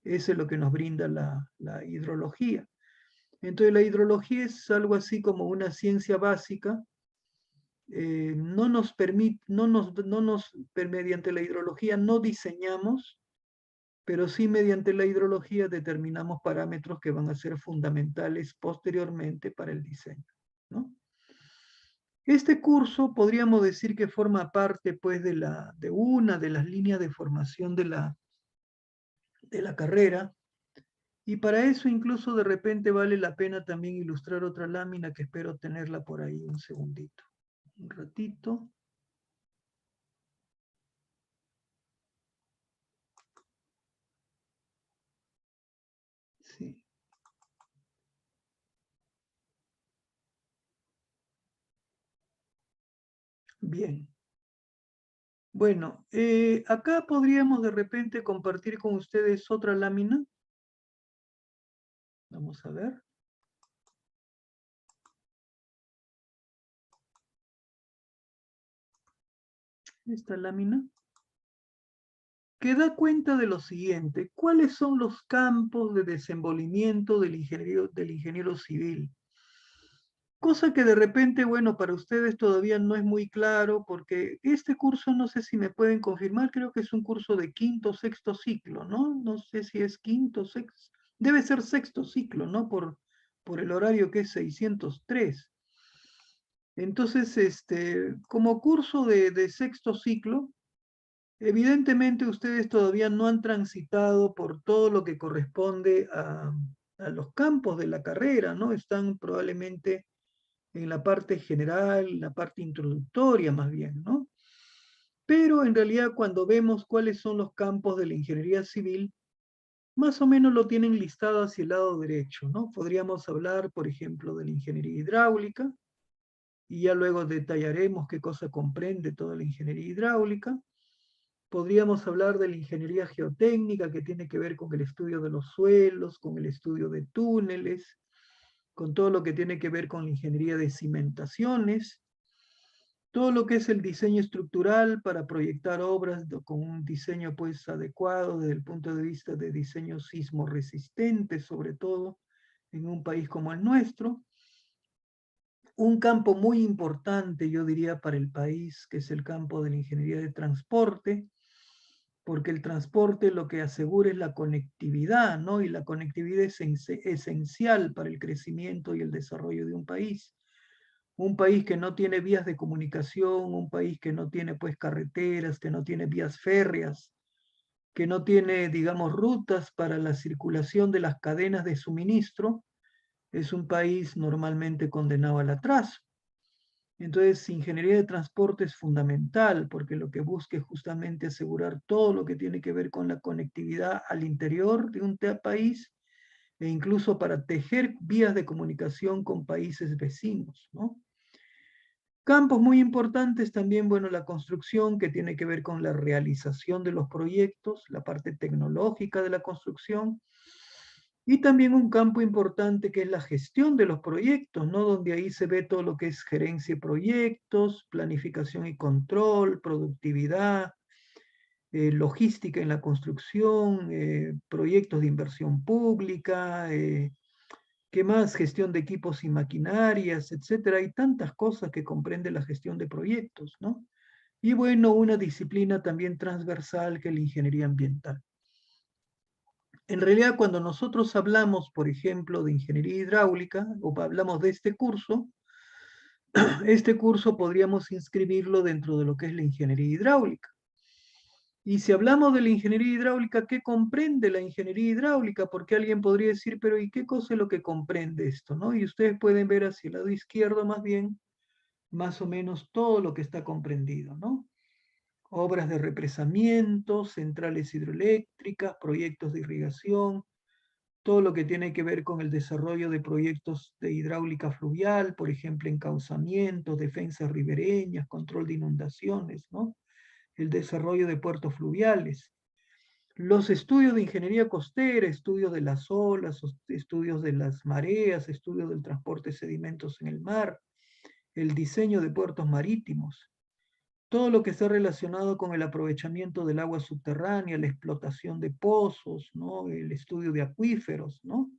Eso es lo que nos brinda la hidrología. Entonces la hidrología es algo así como una ciencia básica no nos permite, mediante la hidrología no diseñamos, pero sí mediante la hidrología determinamos parámetros que van a ser fundamentales posteriormente para el diseño, ¿no? Este curso podríamos decir que forma parte pues de una de las líneas de formación de la carrera, y para eso incluso de repente vale la pena también ilustrar otra lámina que espero tenerla por ahí un segundito. Un ratito. Sí. Bien. Bueno, acá podríamos de repente compartir con ustedes otra lámina. Vamos a ver. Esta lámina que da cuenta de lo siguiente: ¿cuáles son los campos de desenvolvimiento del ingeniero civil? Cosa que de repente, bueno, para ustedes todavía no es muy claro, porque este curso, no sé si me pueden confirmar, creo que es un curso de quinto, sexto ciclo, ¿no? No sé si es quinto, sexto, debe ser sexto ciclo, ¿no? Por el horario que es 603. Entonces, como curso de sexto ciclo, evidentemente ustedes todavía no han transitado por todo lo que corresponde a los campos de la carrera, ¿no? Están probablemente en la parte general, la parte introductoria más bien, ¿no? Pero en realidad cuando vemos cuáles son los campos de la ingeniería civil, más o menos lo tienen listado hacia el lado derecho, ¿no? Podríamos hablar, por ejemplo, de la ingeniería hidráulica, y ya luego detallaremos qué cosa comprende toda la ingeniería hidráulica. Podríamos hablar de la ingeniería geotécnica, que tiene que ver con el estudio de los suelos, con el estudio de túneles, con todo lo que tiene que ver con la ingeniería de cimentaciones, todo lo que es el diseño estructural para proyectar obras con un diseño pues adecuado desde el punto de vista de diseño sismo resistente, sobre todo en un país como el nuestro. Un campo muy importante, yo diría, para el país, que es el campo de la ingeniería de transporte, porque el transporte lo que asegura es la conectividad, ¿no? Y la conectividad es esencial para el crecimiento y el desarrollo de un país. Un país que no tiene vías de comunicación, un país que no tiene pues carreteras, que no tiene vías férreas, que no tiene, digamos, rutas para la circulación de las cadenas de suministro, es un país normalmente condenado al atraso. Entonces, ingeniería de transporte es fundamental porque lo que busca es justamente asegurar todo lo que tiene que ver con la conectividad al interior de un país, e incluso para tejer vías de comunicación con países vecinos, ¿no? Campos muy importantes también, bueno, la construcción, que tiene que ver con la realización de los proyectos, la parte tecnológica de la construcción, y también un campo importante que es la gestión de los proyectos, ¿no? Donde ahí se ve todo lo que es gerencia de proyectos, planificación y control, productividad, logística en la construcción, proyectos de inversión pública, ¿qué más? Gestión de equipos y maquinarias, etcétera. Hay tantas cosas que comprende la gestión de proyectos, ¿no? Y bueno, una disciplina también transversal que es la ingeniería ambiental. En realidad, cuando nosotros hablamos, por ejemplo, de ingeniería hidráulica, o hablamos de este curso podríamos inscribirlo dentro de lo que es la ingeniería hidráulica. Y si hablamos de la ingeniería hidráulica, ¿qué comprende la ingeniería hidráulica? Porque alguien podría decir, pero ¿y qué cosa es lo que comprende esto, no? Y ustedes pueden ver hacia el lado izquierdo más bien, más o menos todo lo que está comprendido, ¿no? Obras de represamiento, centrales hidroeléctricas, proyectos de irrigación, todo lo que tiene que ver con el desarrollo de proyectos de hidráulica fluvial, por ejemplo, encauzamientos, defensas ribereñas, control de inundaciones, ¿no? El desarrollo de puertos fluviales. Los estudios de ingeniería costera, estudios de las olas, estudios de las mareas, estudios del transporte de sedimentos en el mar, el diseño de puertos marítimos, todo lo que está relacionado con el aprovechamiento del agua subterránea, la explotación de pozos, ¿no? El estudio de acuíferos, ¿no?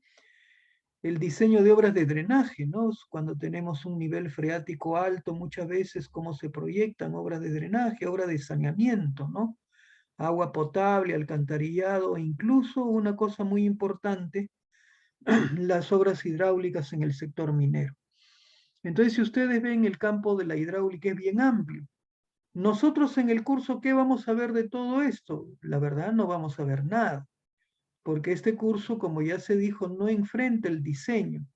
El diseño de obras de drenaje, ¿no? Cuando tenemos un nivel freático alto, muchas veces cómo se proyectan obras de drenaje, obras de saneamiento, ¿no? Agua potable, alcantarillado, e incluso una cosa muy importante, las obras hidráulicas en el sector minero. Entonces, si ustedes ven, el campo de la hidráulica es bien amplio. Nosotros en el curso, ¿qué vamos a ver de todo esto? La verdad, no vamos a ver nada, porque este curso, como ya se dijo, no enfrenta el diseño.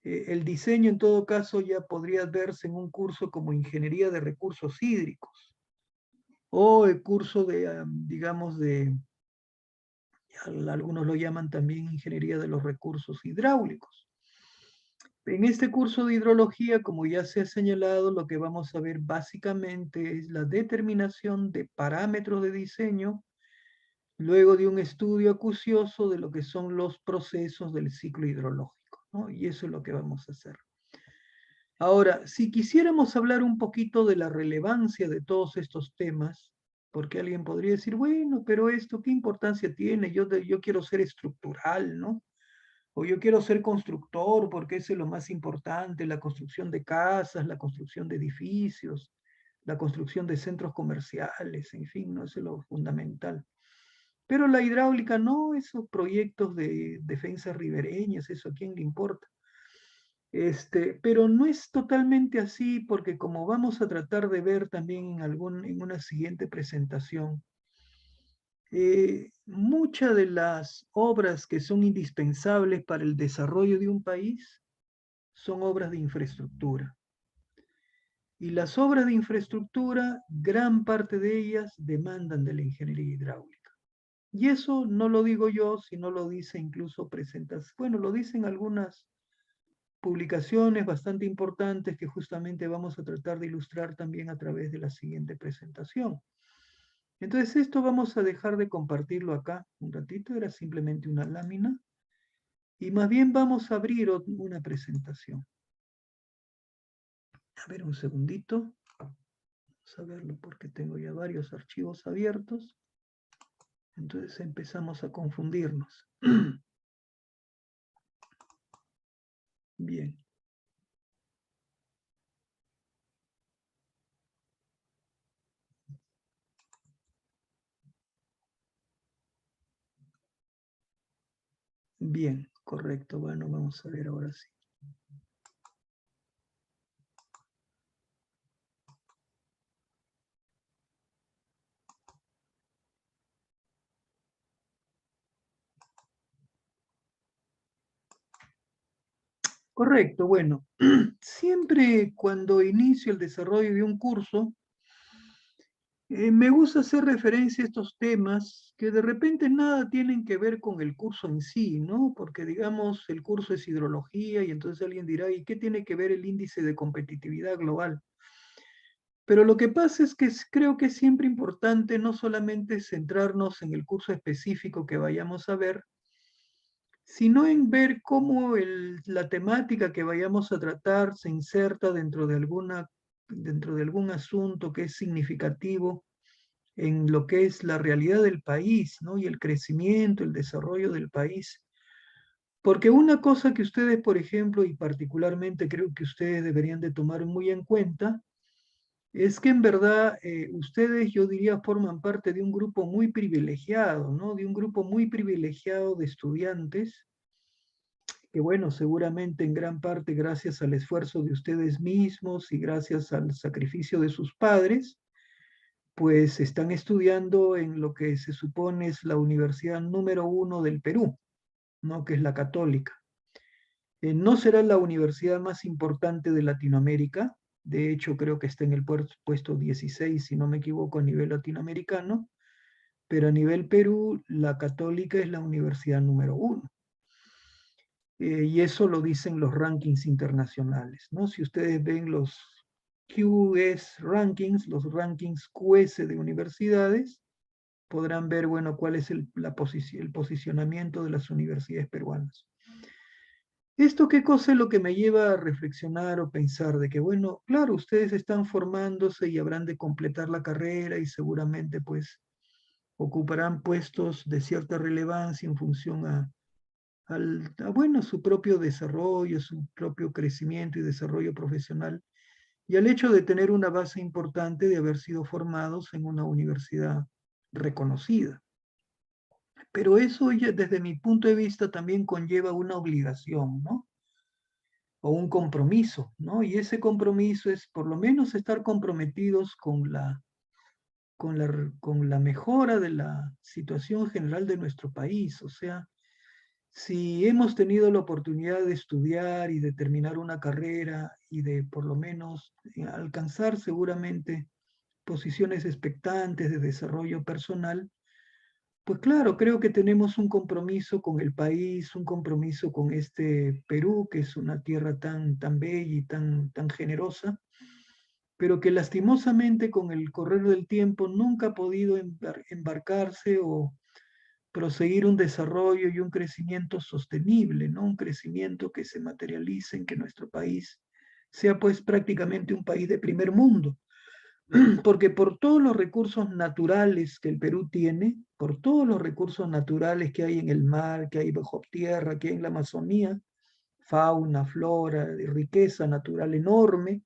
El diseño, en todo caso, ya podría verse en un curso como Ingeniería de Recursos Hídricos, o el curso de, digamos, algunos lo llaman también Ingeniería de los Recursos Hidráulicos. En este curso de hidrología, como ya se ha señalado, lo que vamos a ver básicamente es la determinación de parámetros de diseño, luego de un estudio acucioso de lo que son los procesos del ciclo hidrológico, ¿no? Y eso es lo que vamos a hacer. Ahora, si quisiéramos hablar un poquito de la relevancia de todos estos temas, porque alguien podría decir, bueno, pero esto, ¿qué importancia tiene? Yo quiero ser estructural, ¿no? O yo quiero ser constructor porque eso es lo más importante, la construcción de casas, la construcción de edificios, la construcción de centros comerciales, en fin, ¿no? Eso es lo fundamental. Pero la hidráulica no, esos proyectos de defensas ribereñas, eso a quién le importa. Pero no es totalmente así porque como vamos a tratar de ver también en una siguiente presentación, muchas de las obras que son indispensables para el desarrollo de un país son obras de infraestructura. Y las obras de infraestructura, gran parte de ellas demandan de la ingeniería hidráulica. Y eso no lo digo yo, sino lo dice incluso bueno, lo dicen algunas publicaciones bastante importantes que justamente vamos a tratar de ilustrar también a través de la siguiente presentación. Entonces esto vamos a dejar de compartirlo acá un ratito, era simplemente una lámina, y más bien vamos a abrir una presentación. A ver, un segundito. Vamos a verlo porque tengo ya varios archivos abiertos. Entonces empezamos a confundirnos. Bien. Bien, correcto. Bueno, vamos a ver ahora sí. Correcto, bueno, siempre cuando inicio el desarrollo de un curso, me gusta hacer referencia a estos temas que de repente nada tienen que ver con el curso en sí, ¿no? Porque digamos, el curso es hidrología y entonces alguien dirá, ¿y qué tiene que ver el índice de competitividad global? Pero lo que pasa es que creo que es siempre importante no solamente centrarnos en el curso específico que vayamos a ver, sino en ver cómo la temática que vayamos a tratar se inserta dentro de algún asunto que es significativo en lo que es la realidad del país, ¿no? Y el crecimiento, el desarrollo del país. Porque una cosa que ustedes, por ejemplo, y particularmente creo que ustedes deberían de tomar muy en cuenta, es que en verdad ustedes, yo diría, forman parte de un grupo muy privilegiado, ¿no? De un grupo muy privilegiado de estudiantes que bueno, seguramente en gran parte gracias al esfuerzo de ustedes mismos y gracias al sacrificio de sus padres, pues están estudiando en lo que se supone es la universidad número uno del Perú, ¿no? Que es la Católica. No será la universidad más importante de Latinoamérica, de hecho creo que está en el puesto 16, si no me equivoco, a nivel latinoamericano, pero a nivel Perú, la Católica es la universidad número uno. Y eso lo dicen los rankings internacionales, ¿no? Si ustedes ven los QS rankings, los rankings QS de universidades, podrán ver, bueno, cuál es el posicionamiento de las universidades peruanas. ¿Esto qué cosa es lo que me lleva a reflexionar o pensar de que, bueno, claro, ustedes están formándose y habrán de completar la carrera y seguramente pues ocuparán puestos de cierta relevancia en función bueno, su propio desarrollo, su propio crecimiento y desarrollo profesional, y al hecho de tener una base importante de haber sido formados en una universidad reconocida. Pero eso ya, desde mi punto de vista también conlleva una obligación, ¿no? O un compromiso, ¿no? Y ese compromiso es por lo menos estar comprometidos con la mejora de la situación general de nuestro país. O sea, si hemos tenido la oportunidad de estudiar y de terminar una carrera y de por lo menos alcanzar seguramente posiciones expectantes de desarrollo personal, pues claro, creo que tenemos un compromiso con el país, un compromiso con este Perú, que es una tierra tan bella y tan generosa, pero que lastimosamente con el correr del tiempo nunca ha podido embarcarse o proseguir un desarrollo y un crecimiento sostenible, ¿no? Un crecimiento que se materialice en que nuestro país sea pues prácticamente un país de primer mundo. Porque por todos los recursos naturales que el Perú tiene, por todos los recursos naturales que hay en el mar, que hay bajo tierra, que hay en la Amazonía, fauna, flora, riqueza natural enorme,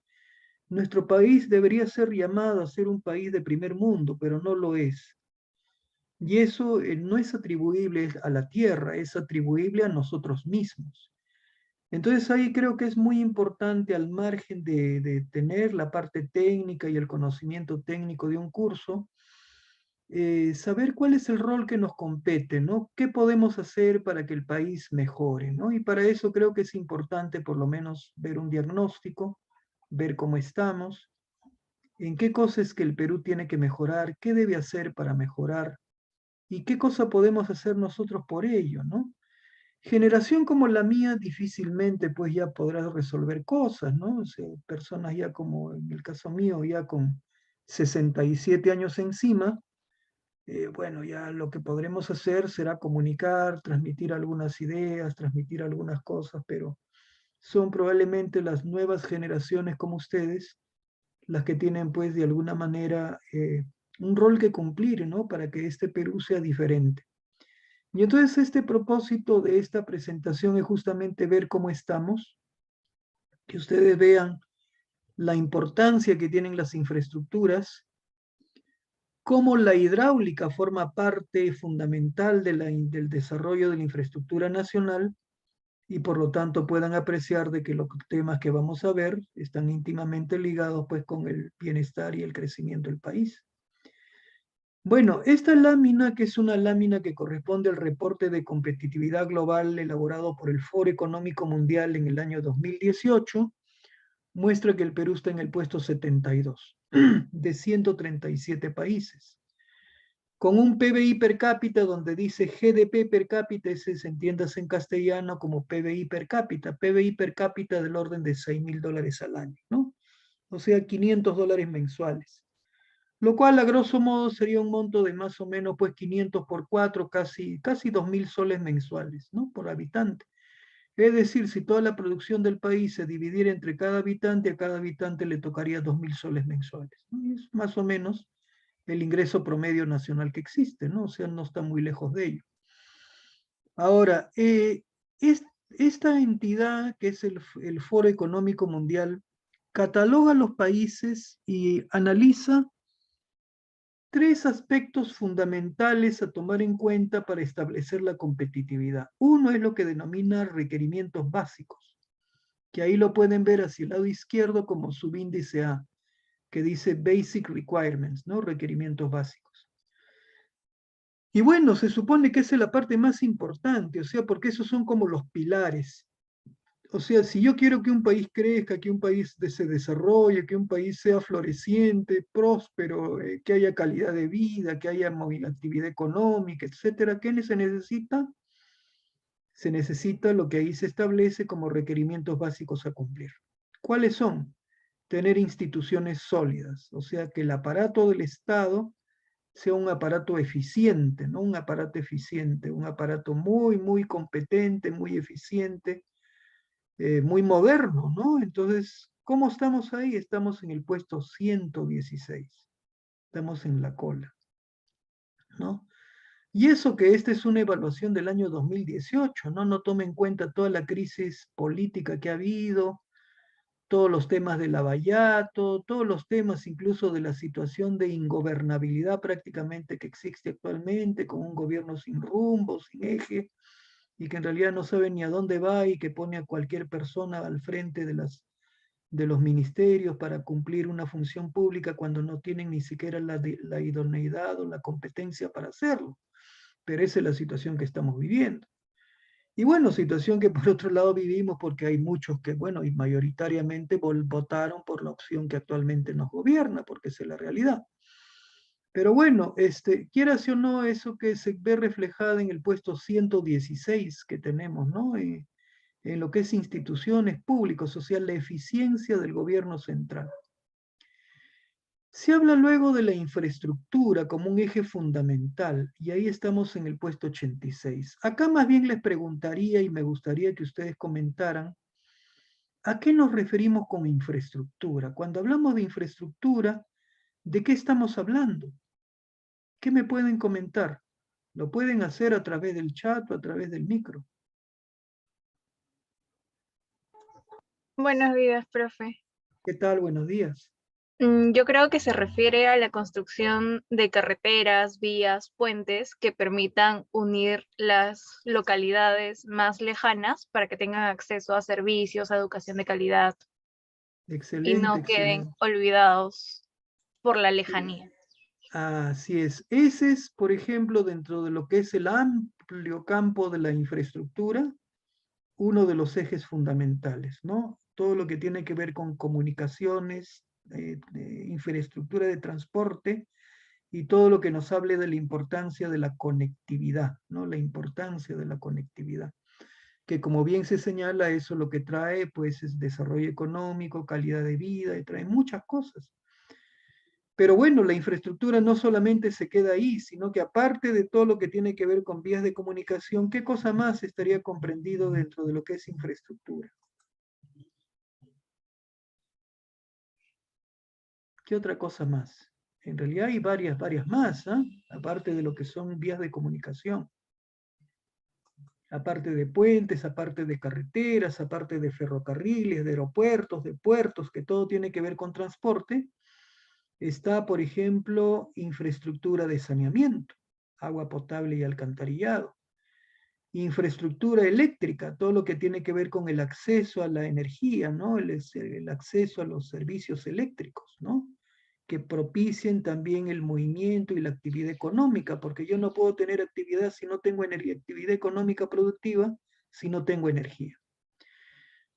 nuestro país debería ser llamado a ser un país de primer mundo, pero no lo es. Y eso no es atribuible a la tierra, es atribuible a nosotros mismos. Entonces ahí creo que es muy importante, al margen de tener la parte técnica y el conocimiento técnico de un curso, saber cuál es el rol que nos compete, ¿no? ¿Qué podemos hacer para que el país mejore, ¿no? Y para eso creo que es importante por lo menos ver un diagnóstico, ver cómo estamos, en qué cosas que el Perú tiene que mejorar, qué debe hacer para mejorar y qué cosa podemos hacer nosotros por ello, ¿no? Generación como la mía difícilmente pues ya podrá resolver cosas, ¿no? O sea, personas ya como en el caso mío, ya con 67 años encima, bueno, ya lo que podremos hacer será comunicar, transmitir algunas ideas, transmitir algunas cosas, pero son probablemente las nuevas generaciones como ustedes las que tienen pues de alguna manera un rol que cumplir, ¿no? Para que este Perú sea diferente. Y entonces este propósito de esta presentación es justamente ver cómo estamos, que ustedes vean la importancia que tienen las infraestructuras, cómo la hidráulica forma parte fundamental del desarrollo de la infraestructura nacional y por lo tanto puedan apreciar de que los temas que vamos a ver están íntimamente ligados pues con el bienestar y el crecimiento del país. Bueno, esta lámina, que es una lámina que corresponde al reporte de competitividad global elaborado por el Foro Económico Mundial en el año 2018, muestra que el Perú está en el puesto 72 de 137 países, con un PBI per cápita donde dice GDP per cápita, ese se entiendas en castellano como PBI per cápita del orden de $6.000 al año, ¿no? O sea, $500 mensuales. Lo cual a grosso modo sería un monto de más o menos pues 500 por 4, casi 2.000 soles mensuales, ¿no? Por habitante. Es decir, si toda la producción del país se dividiera entre cada habitante, a cada habitante le tocaría 2.000 soles mensuales, ¿no? Y es más o menos el ingreso promedio nacional que existe, ¿no? O sea, no está muy lejos de ello. Ahora, esta entidad que es el Foro Económico Mundial cataloga los países y analiza tres aspectos fundamentales a tomar en cuenta para establecer la competitividad. Uno es lo que denomina requerimientos básicos, que ahí lo pueden ver hacia el lado izquierdo como subíndice A, que dice Basic Requirements, ¿no? Requerimientos básicos. Y bueno, se supone que esa es la parte más importante, o sea, porque esos son como los pilares. O sea, si yo quiero que un país crezca, que un país se desarrolle, que un país sea floreciente, próspero, que haya calidad de vida, que haya actividad económica, etcétera, ¿qué se necesita? Se necesita lo que ahí se establece como requerimientos básicos a cumplir. ¿Cuáles son? Tener instituciones sólidas, o sea, que el aparato del Estado sea un aparato eficiente, ¿no? Un aparato eficiente, un aparato muy competente, muy eficiente, muy moderno, ¿no? Entonces, ¿cómo estamos ahí? Estamos en el puesto 116. Estamos en la cola, ¿no? Y eso que esta es una evaluación del año 2018, ¿no? No toma en cuenta toda la crisis política que ha habido, todos los temas del Lavallato, todos los temas incluso de la situación de ingobernabilidad prácticamente que existe actualmente, con un gobierno sin rumbo, sin eje, y que en realidad no sabe ni a dónde va y que pone a cualquier persona al frente de los ministerios para cumplir una función pública cuando no tienen ni siquiera la idoneidad o la competencia para hacerlo. Pero esa es la situación que estamos viviendo. Y bueno, situación que por otro lado vivimos porque hay muchos que, bueno, y mayoritariamente votaron por la opción que actualmente nos gobierna, porque esa es la realidad. Pero bueno, quieras o no, eso que se ve reflejado en el puesto 116 que tenemos, ¿no? En lo que es instituciones públicas, o sea, la eficiencia del gobierno central. Se habla luego de la infraestructura como un eje fundamental y ahí estamos en el puesto 86. Acá más bien les preguntaría y me gustaría que ustedes comentaran a qué nos referimos con infraestructura. Cuando hablamos de infraestructura, ¿de qué estamos hablando? ¿Qué me pueden comentar? Lo pueden hacer a través del chat o a través del micro. Buenos días, profe. ¿Qué tal? Buenos días. Yo creo que se refiere a la construcción de carreteras, vías, puentes que permitan unir las localidades más lejanas para que tengan acceso a servicios, a educación de calidad y Excelente, no queden excelente. olvidados por la lejanía. Así es. Ese es, por ejemplo, dentro de lo que es el amplio campo de la infraestructura, uno de los ejes fundamentales, ¿no? Todo lo que tiene que ver con comunicaciones, infraestructura de transporte y todo lo que nos hable de la importancia de la conectividad, ¿no? La importancia de la conectividad, que como bien se señala, eso lo que trae, pues, es desarrollo económico, calidad de vida, y trae muchas cosas. Pero bueno, la infraestructura no solamente se queda ahí, sino que aparte de todo lo que tiene que ver con vías de comunicación, ¿qué cosa más estaría comprendido dentro de lo que es infraestructura? ¿Qué otra cosa más? En realidad hay varias más, ¿eh? Aparte de lo que son vías de comunicación, aparte de puentes, aparte de carreteras, aparte de ferrocarriles, de aeropuertos, de puertos, que todo tiene que ver con transporte, está, por ejemplo, infraestructura de saneamiento, agua potable y alcantarillado, infraestructura eléctrica, todo lo que tiene que ver con el acceso a la energía, ¿no? El acceso a los servicios eléctricos, ¿no? Que propicien también el movimiento y la actividad económica, porque yo no puedo tener actividad si no tengo energía, actividad económica productiva si no tengo energía.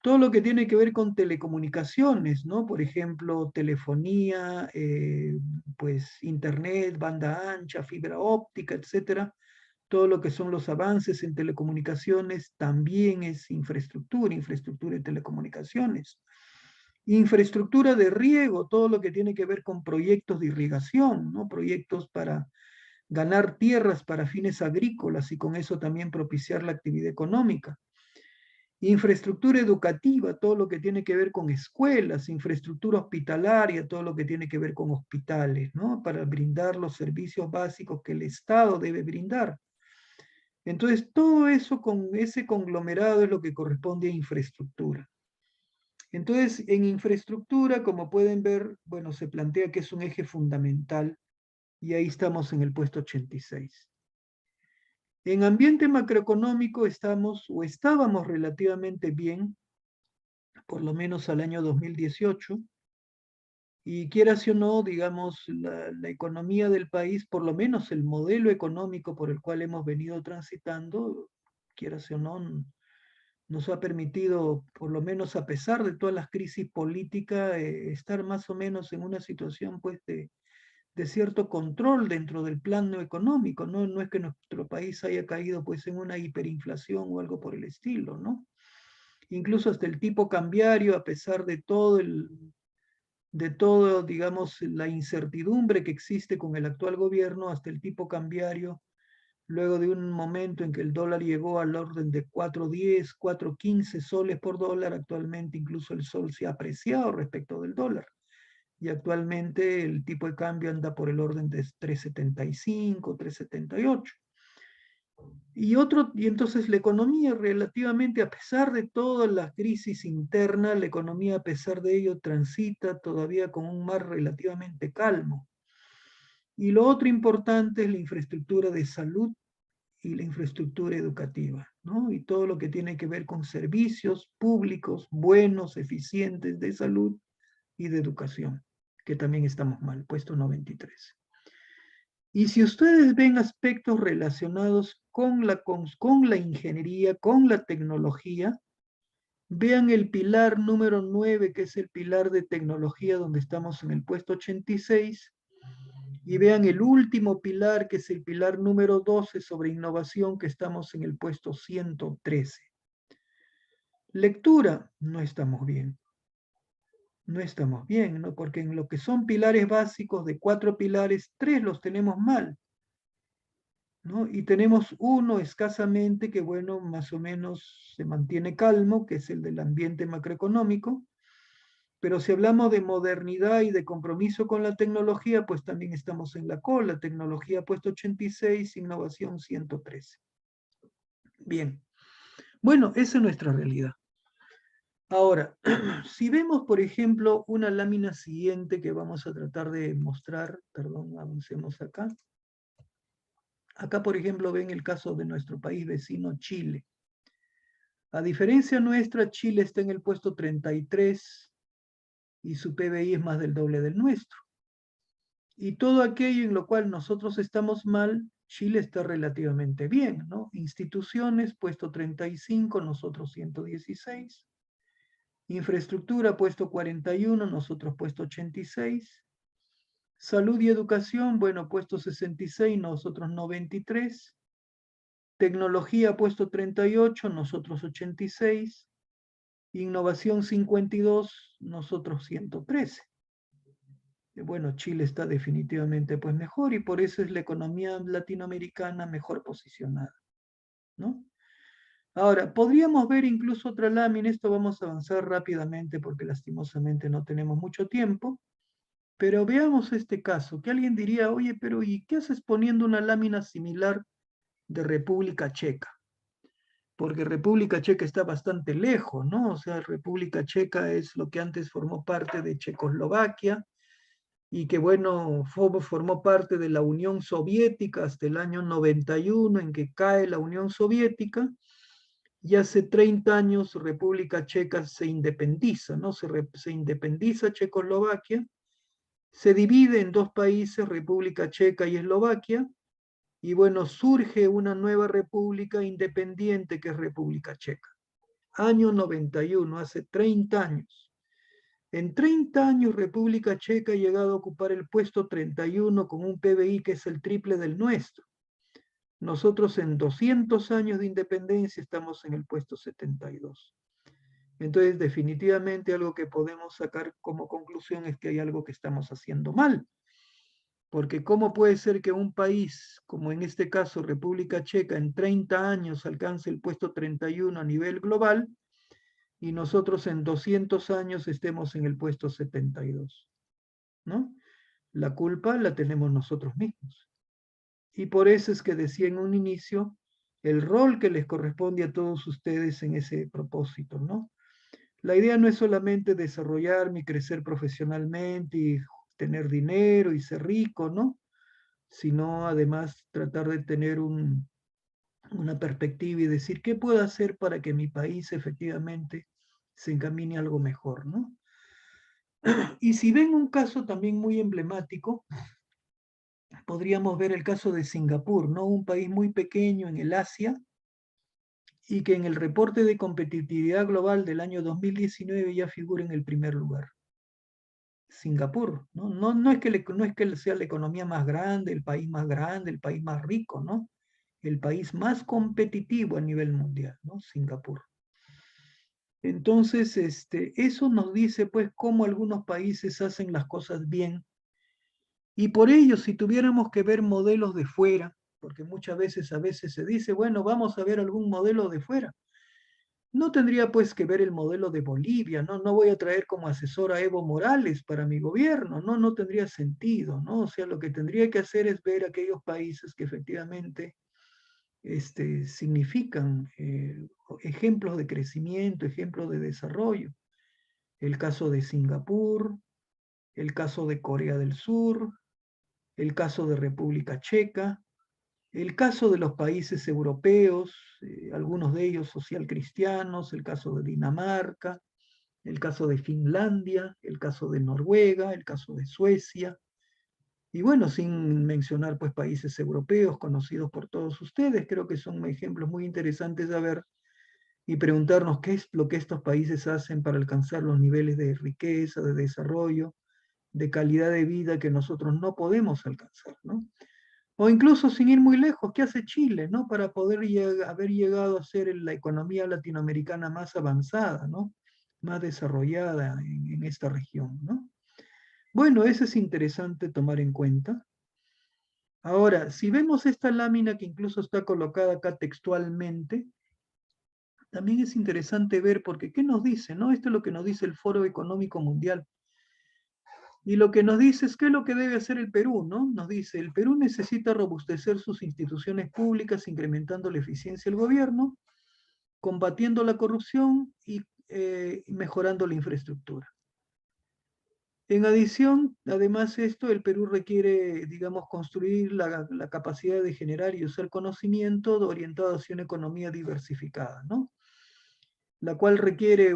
Todo lo que tiene que ver con telecomunicaciones, ¿no? Por ejemplo, telefonía, pues internet, banda ancha, fibra óptica, etcétera. Todo lo que son los avances en telecomunicaciones también es infraestructura de telecomunicaciones. Infraestructura de riego, todo lo que tiene que ver con proyectos de irrigación, ¿no? Proyectos para ganar tierras para fines agrícolas y con eso también propiciar la actividad económica. Infraestructura educativa, todo lo que tiene que ver con escuelas, infraestructura hospitalaria, todo lo que tiene que ver con hospitales, ¿no? Para brindar los servicios básicos que el Estado debe brindar. Entonces, todo eso con ese conglomerado es lo que corresponde a infraestructura. Entonces, en infraestructura, como pueden ver, bueno, se plantea que es un eje fundamental y ahí estamos en el puesto 86. En ambiente macroeconómico estamos o estábamos relativamente bien, por lo menos al año 2018, y quieras o no, digamos, la economía del país, por lo menos el modelo económico por el cual hemos venido transitando, quieras o no, nos ha permitido, por lo menos a pesar de todas las crisis políticas, estar más o menos en una situación pues de cierto control dentro del plano económico, ¿no? No es que nuestro país haya caído pues en una hiperinflación o algo por el estilo, ¿no? Incluso hasta el tipo cambiario, a pesar de todo, digamos, la incertidumbre que existe con el actual gobierno, hasta el tipo cambiario, luego de un momento en que el dólar llegó al orden de 4.10, 4.15 soles por dólar, actualmente incluso el sol se ha apreciado respecto del dólar. Y actualmente el tipo de cambio anda por el orden de 3.75, 3.78. Y entonces la economía relativamente, a pesar de toda la crisis interna, la economía a pesar de ello transita todavía con un mar relativamente calmo. Y lo otro importante es la infraestructura de salud y la infraestructura educativa, ¿no? Y todo lo que tiene que ver con servicios públicos buenos, eficientes de salud y de educación, que también estamos mal, puesto 93. Y si ustedes ven aspectos relacionados con la ingeniería, con la tecnología, vean el pilar número 9, que es el pilar de tecnología, donde estamos en el puesto 86, y vean el último pilar, que es el pilar número 12 sobre innovación, que estamos en el puesto 113. Lectura, no estamos bien. No estamos bien, ¿no? Porque en lo que son pilares básicos de 4 pilares, 3 los tenemos mal, ¿no? Y tenemos uno escasamente que, bueno, más o menos se mantiene calmo, que es el del ambiente macroeconómico, pero si hablamos de modernidad y de compromiso con la tecnología, pues también estamos en la cola. Tecnología puesto 86, innovación 113. Bien, bueno, esa es nuestra realidad. Ahora, si vemos, por ejemplo, una lámina siguiente que vamos a tratar de mostrar, perdón, avancemos acá. Acá, por ejemplo, ven el caso de nuestro país vecino, Chile. A diferencia nuestra, Chile está en el puesto 33 y su PBI es más del doble del nuestro. Y todo aquello en lo cual nosotros estamos mal, Chile está relativamente bien, ¿no? Instituciones, puesto 35, nosotros 116. Infraestructura, puesto 41, nosotros puesto 86. Salud y educación, bueno, puesto 66, nosotros 93. Tecnología, puesto 38, nosotros 86. Innovación 52, nosotros 113. Bueno, Chile está definitivamente pues mejor y por eso es la economía latinoamericana mejor posicionada, ¿no? Ahora, podríamos ver incluso otra lámina, esto vamos a avanzar rápidamente porque lastimosamente no tenemos mucho tiempo, pero veamos este caso, que alguien diría, oye, pero ¿y qué haces poniendo una lámina similar de República Checa? Porque República Checa está bastante lejos, ¿no? O sea, República Checa es lo que antes formó parte de Checoslovaquia y que, bueno, formó parte de la Unión Soviética hasta el año 91 en que cae la Unión Soviética y hace 30 años República Checa se independiza, ¿no? Se independiza Checoslovaquia, se divide en dos países, República Checa y Eslovaquia, y bueno, surge una nueva república independiente que es República Checa. Año 91, hace 30 años. En 30 años, República Checa ha llegado a ocupar el puesto 31 con un PBI que es el triple del nuestro. Nosotros en 200 años de independencia estamos en el puesto 72. Entonces, definitivamente algo que podemos sacar como conclusión es que hay algo que estamos haciendo mal. Porque ¿cómo puede ser que un país, como en este caso República Checa, en 30 años alcance el puesto 31 a nivel global y nosotros en 200 años estemos en el puesto 72? ¿No? La culpa la tenemos nosotros mismos. Y por eso es que decía en un inicio el rol que les corresponde a todos ustedes en ese propósito, ¿no? La idea no es solamente desarrollarme y crecer profesionalmente y tener dinero y ser rico, ¿no? Sino además tratar de tener una perspectiva y decir qué puedo hacer para que mi país efectivamente se encamine a algo mejor, ¿no? Y si ven un caso también muy emblemático, podríamos ver el caso de Singapur, ¿no? Un país muy pequeño en el Asia y que en el reporte de competitividad global del año 2019 ya figura en el primer lugar. Singapur, ¿no? No es que sea la economía más grande, el país más grande, el país más rico, ¿no? El país más competitivo a nivel mundial, ¿no? Singapur. Entonces, eso nos dice, pues, cómo algunos países hacen las cosas bien. Y por ello, si tuviéramos que ver modelos de fuera, porque muchas veces a veces se dice, bueno, vamos a ver algún modelo de fuera. No tendría pues que ver el modelo de Bolivia, ¿no? No voy a traer como asesor a Evo Morales para mi gobierno, ¿no? No tendría sentido, ¿no? O sea, lo que tendría que hacer es ver aquellos países que efectivamente significan ejemplos de crecimiento, ejemplos de desarrollo. El caso de Singapur, el caso de Corea del Sur, el caso de República Checa, el caso de los países europeos, algunos de ellos social cristianos, el caso de Dinamarca, el caso de Finlandia, el caso de Noruega, el caso de Suecia, y bueno, sin mencionar pues países europeos conocidos por todos ustedes, creo que son ejemplos muy interesantes a ver y preguntarnos qué es lo que estos países hacen para alcanzar los niveles de riqueza, de desarrollo, de calidad de vida que nosotros no podemos alcanzar, ¿no? O incluso sin ir muy lejos, ¿qué hace Chile, ¿no? Para poder haber llegado a ser la economía latinoamericana más avanzada, ¿no? Más desarrollada en esta región, ¿no? Bueno, eso es interesante tomar en cuenta. Ahora, si vemos esta lámina que incluso está colocada acá textualmente, también es interesante ver porque ¿qué nos dice? ¿No? Esto es lo que nos dice el Foro Económico Mundial. Y lo que nos dice es qué es lo que debe hacer el Perú, ¿no? Nos dice, el Perú necesita robustecer sus instituciones públicas, incrementando la eficiencia del gobierno, combatiendo la corrupción y mejorando la infraestructura. En adición, además esto, el Perú requiere, digamos, construir la capacidad de generar y usar conocimiento orientado hacia una economía diversificada, ¿no? Lo cual requiere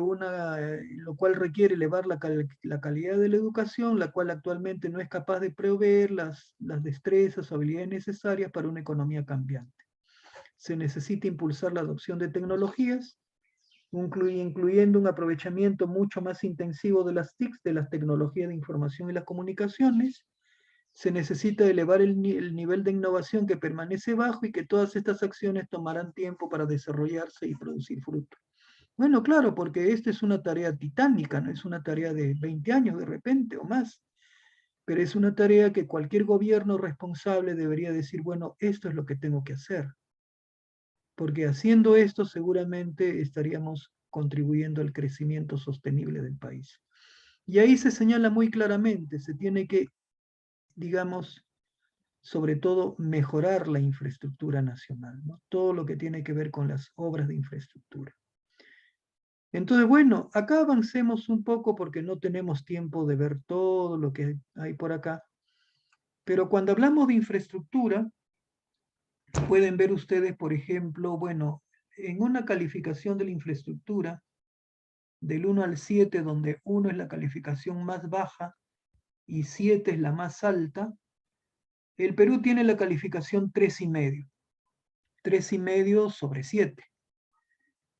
elevar la calidad de la educación, la cual actualmente no es capaz de proveer las destrezas o habilidades necesarias para una economía cambiante. Se necesita impulsar la adopción de tecnologías, incluyendo un aprovechamiento mucho más intensivo de las TICs, de las tecnologías de información y las comunicaciones. Se necesita elevar el nivel de innovación que permanece bajo y que todas estas acciones tomarán tiempo para desarrollarse y producir fruto. Bueno, claro, porque esta es una tarea titánica, no es una tarea de 20 años de repente o más, pero es una tarea que cualquier gobierno responsable debería decir, bueno, esto es lo que tengo que hacer, porque haciendo esto seguramente estaríamos contribuyendo al crecimiento sostenible del país. Y ahí se señala muy claramente, se tiene que, digamos, sobre todo mejorar la infraestructura nacional, ¿no? Todo lo que tiene que ver con las obras de infraestructura. Entonces, bueno, acá avancemos un poco porque no tenemos tiempo de ver todo lo que hay por acá. Pero cuando hablamos de infraestructura, pueden ver ustedes, por ejemplo, bueno, en una calificación de la infraestructura, del 1 al 7, donde 1 es la calificación más baja y 7 es la más alta, el Perú tiene la calificación 3,5. 3,5 sobre 7.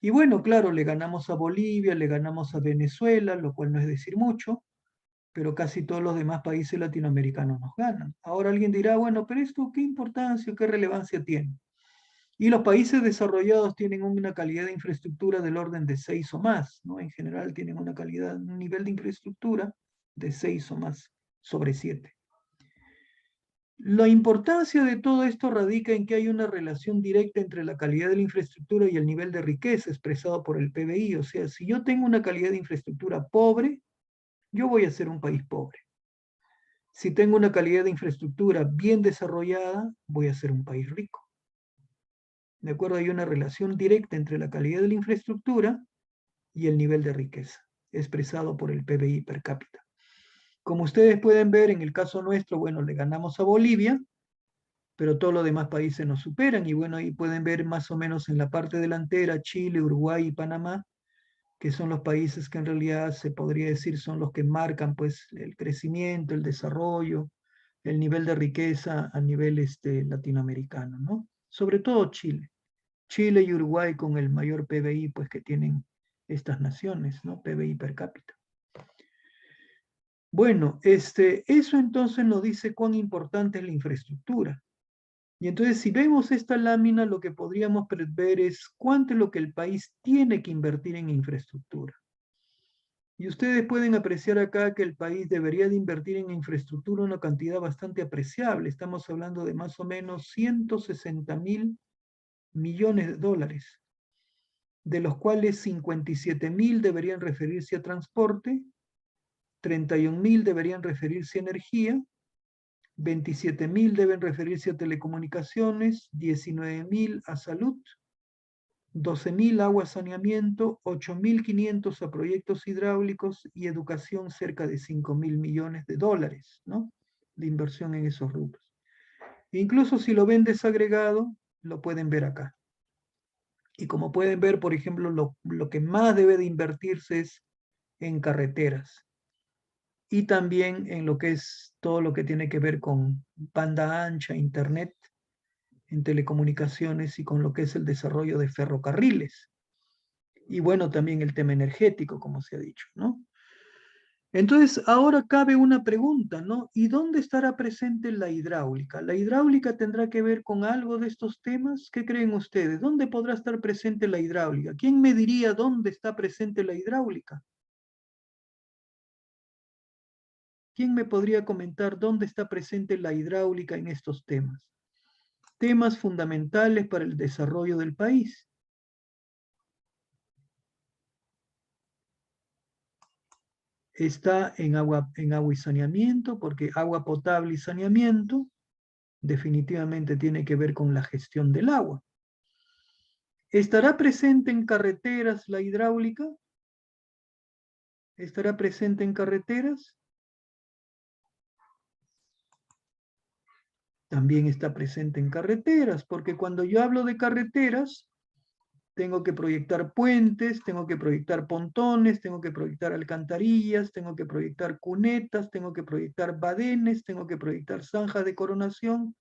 Y bueno, claro, le ganamos a Bolivia, le ganamos a Venezuela, lo cual no es decir mucho, pero casi todos los demás países latinoamericanos nos ganan. Ahora alguien dirá, bueno, pero esto, ¿qué importancia, qué relevancia tiene? Y los países desarrollados tienen una calidad de infraestructura del orden de 6 o más, ¿no? En general tienen una calidad, un nivel de infraestructura de 6 o más sobre 7. La importancia de todo esto radica en que hay una relación directa entre la calidad de la infraestructura y el nivel de riqueza expresado por el PBI. O sea, si yo tengo una calidad de infraestructura pobre, yo voy a ser un país pobre. Si tengo una calidad de infraestructura bien desarrollada, voy a ser un país rico. ¿De acuerdo? Hay una relación directa entre la calidad de la infraestructura y el nivel de riqueza, expresado por el PBI per cápita. Como ustedes pueden ver, en el caso nuestro, bueno, le ganamos a Bolivia, pero todos los demás países nos superan. Y bueno, ahí pueden ver más o menos en la parte delantera Chile, Uruguay y Panamá, que son los países que en realidad se podría decir son los que marcan pues el crecimiento, el desarrollo, el nivel de riqueza a nivel latinoamericano, ¿no? Sobre todo Chile. Chile y Uruguay con el mayor PBI pues que tienen estas naciones, ¿no? PBI per cápita. Bueno, eso entonces nos dice cuán importante es la infraestructura. Y entonces si vemos esta lámina, lo que podríamos ver es cuánto es lo que el país tiene que invertir en infraestructura. Y ustedes pueden apreciar acá que el país debería de invertir en infraestructura una cantidad bastante apreciable. Estamos hablando de más o menos 160.000 millones de dólares, de los cuales 57.000 deberían referirse a transporte, 31.000 deberían referirse a energía 27.000 deben referirse a telecomunicaciones, 19.000 a salud, 12.000 agua saneamiento, 8.500 a proyectos hidráulicos y educación cerca de 5.000 millones de dólares, ¿no? De inversión en esos rubros. Incluso si lo ven desagregado, lo pueden ver acá. Y como pueden ver, por ejemplo, lo que más debe de invertirse es en carreteras y también en lo que es todo lo que tiene que ver con banda ancha, internet, en telecomunicaciones y con lo que es el desarrollo de ferrocarriles. Y bueno, también el tema energético, como se ha dicho, ¿no? Entonces, ahora cabe una pregunta, ¿no? ¿Y dónde estará presente la hidráulica? ¿La hidráulica tendrá que ver con algo de estos temas? ¿Qué creen ustedes? ¿Dónde podrá estar presente la hidráulica? ¿Quién me diría dónde está presente la hidráulica? ¿Quién me podría comentar dónde está presente la hidráulica en estos temas? Temas fundamentales para el desarrollo del país. Está en agua y saneamiento, porque agua potable y saneamiento definitivamente tiene que ver con la gestión del agua. ¿Estará presente en carreteras la hidráulica? ¿Estará presente en carreteras? También está presente en carreteras, porque cuando yo hablo de carreteras, tengo que proyectar puentes, tengo que proyectar pontones, tengo que proyectar alcantarillas, tengo que proyectar cunetas, tengo que proyectar badenes, tengo que proyectar zanjas de coronación,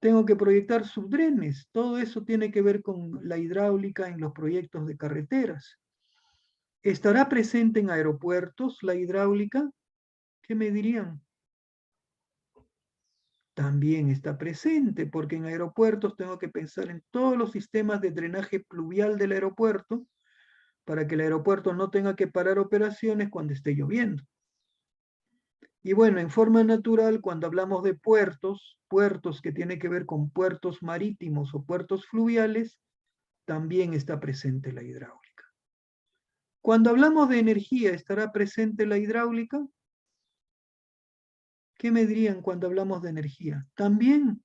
tengo que proyectar subdrenes. Todo eso tiene que ver con la hidráulica en los proyectos de carreteras. ¿Estará presente en aeropuertos la hidráulica? ¿Qué me dirían? También está presente, porque en aeropuertos tengo que pensar en todos los sistemas de drenaje pluvial del aeropuerto para que el aeropuerto no tenga que parar operaciones cuando esté lloviendo. Y bueno, en forma natural, cuando hablamos de puertos, puertos que tienen que ver con puertos marítimos o puertos fluviales, también está presente la hidráulica. Cuando hablamos de energía, ¿estará presente la hidráulica? ¿Qué me dirían cuando hablamos de energía? También,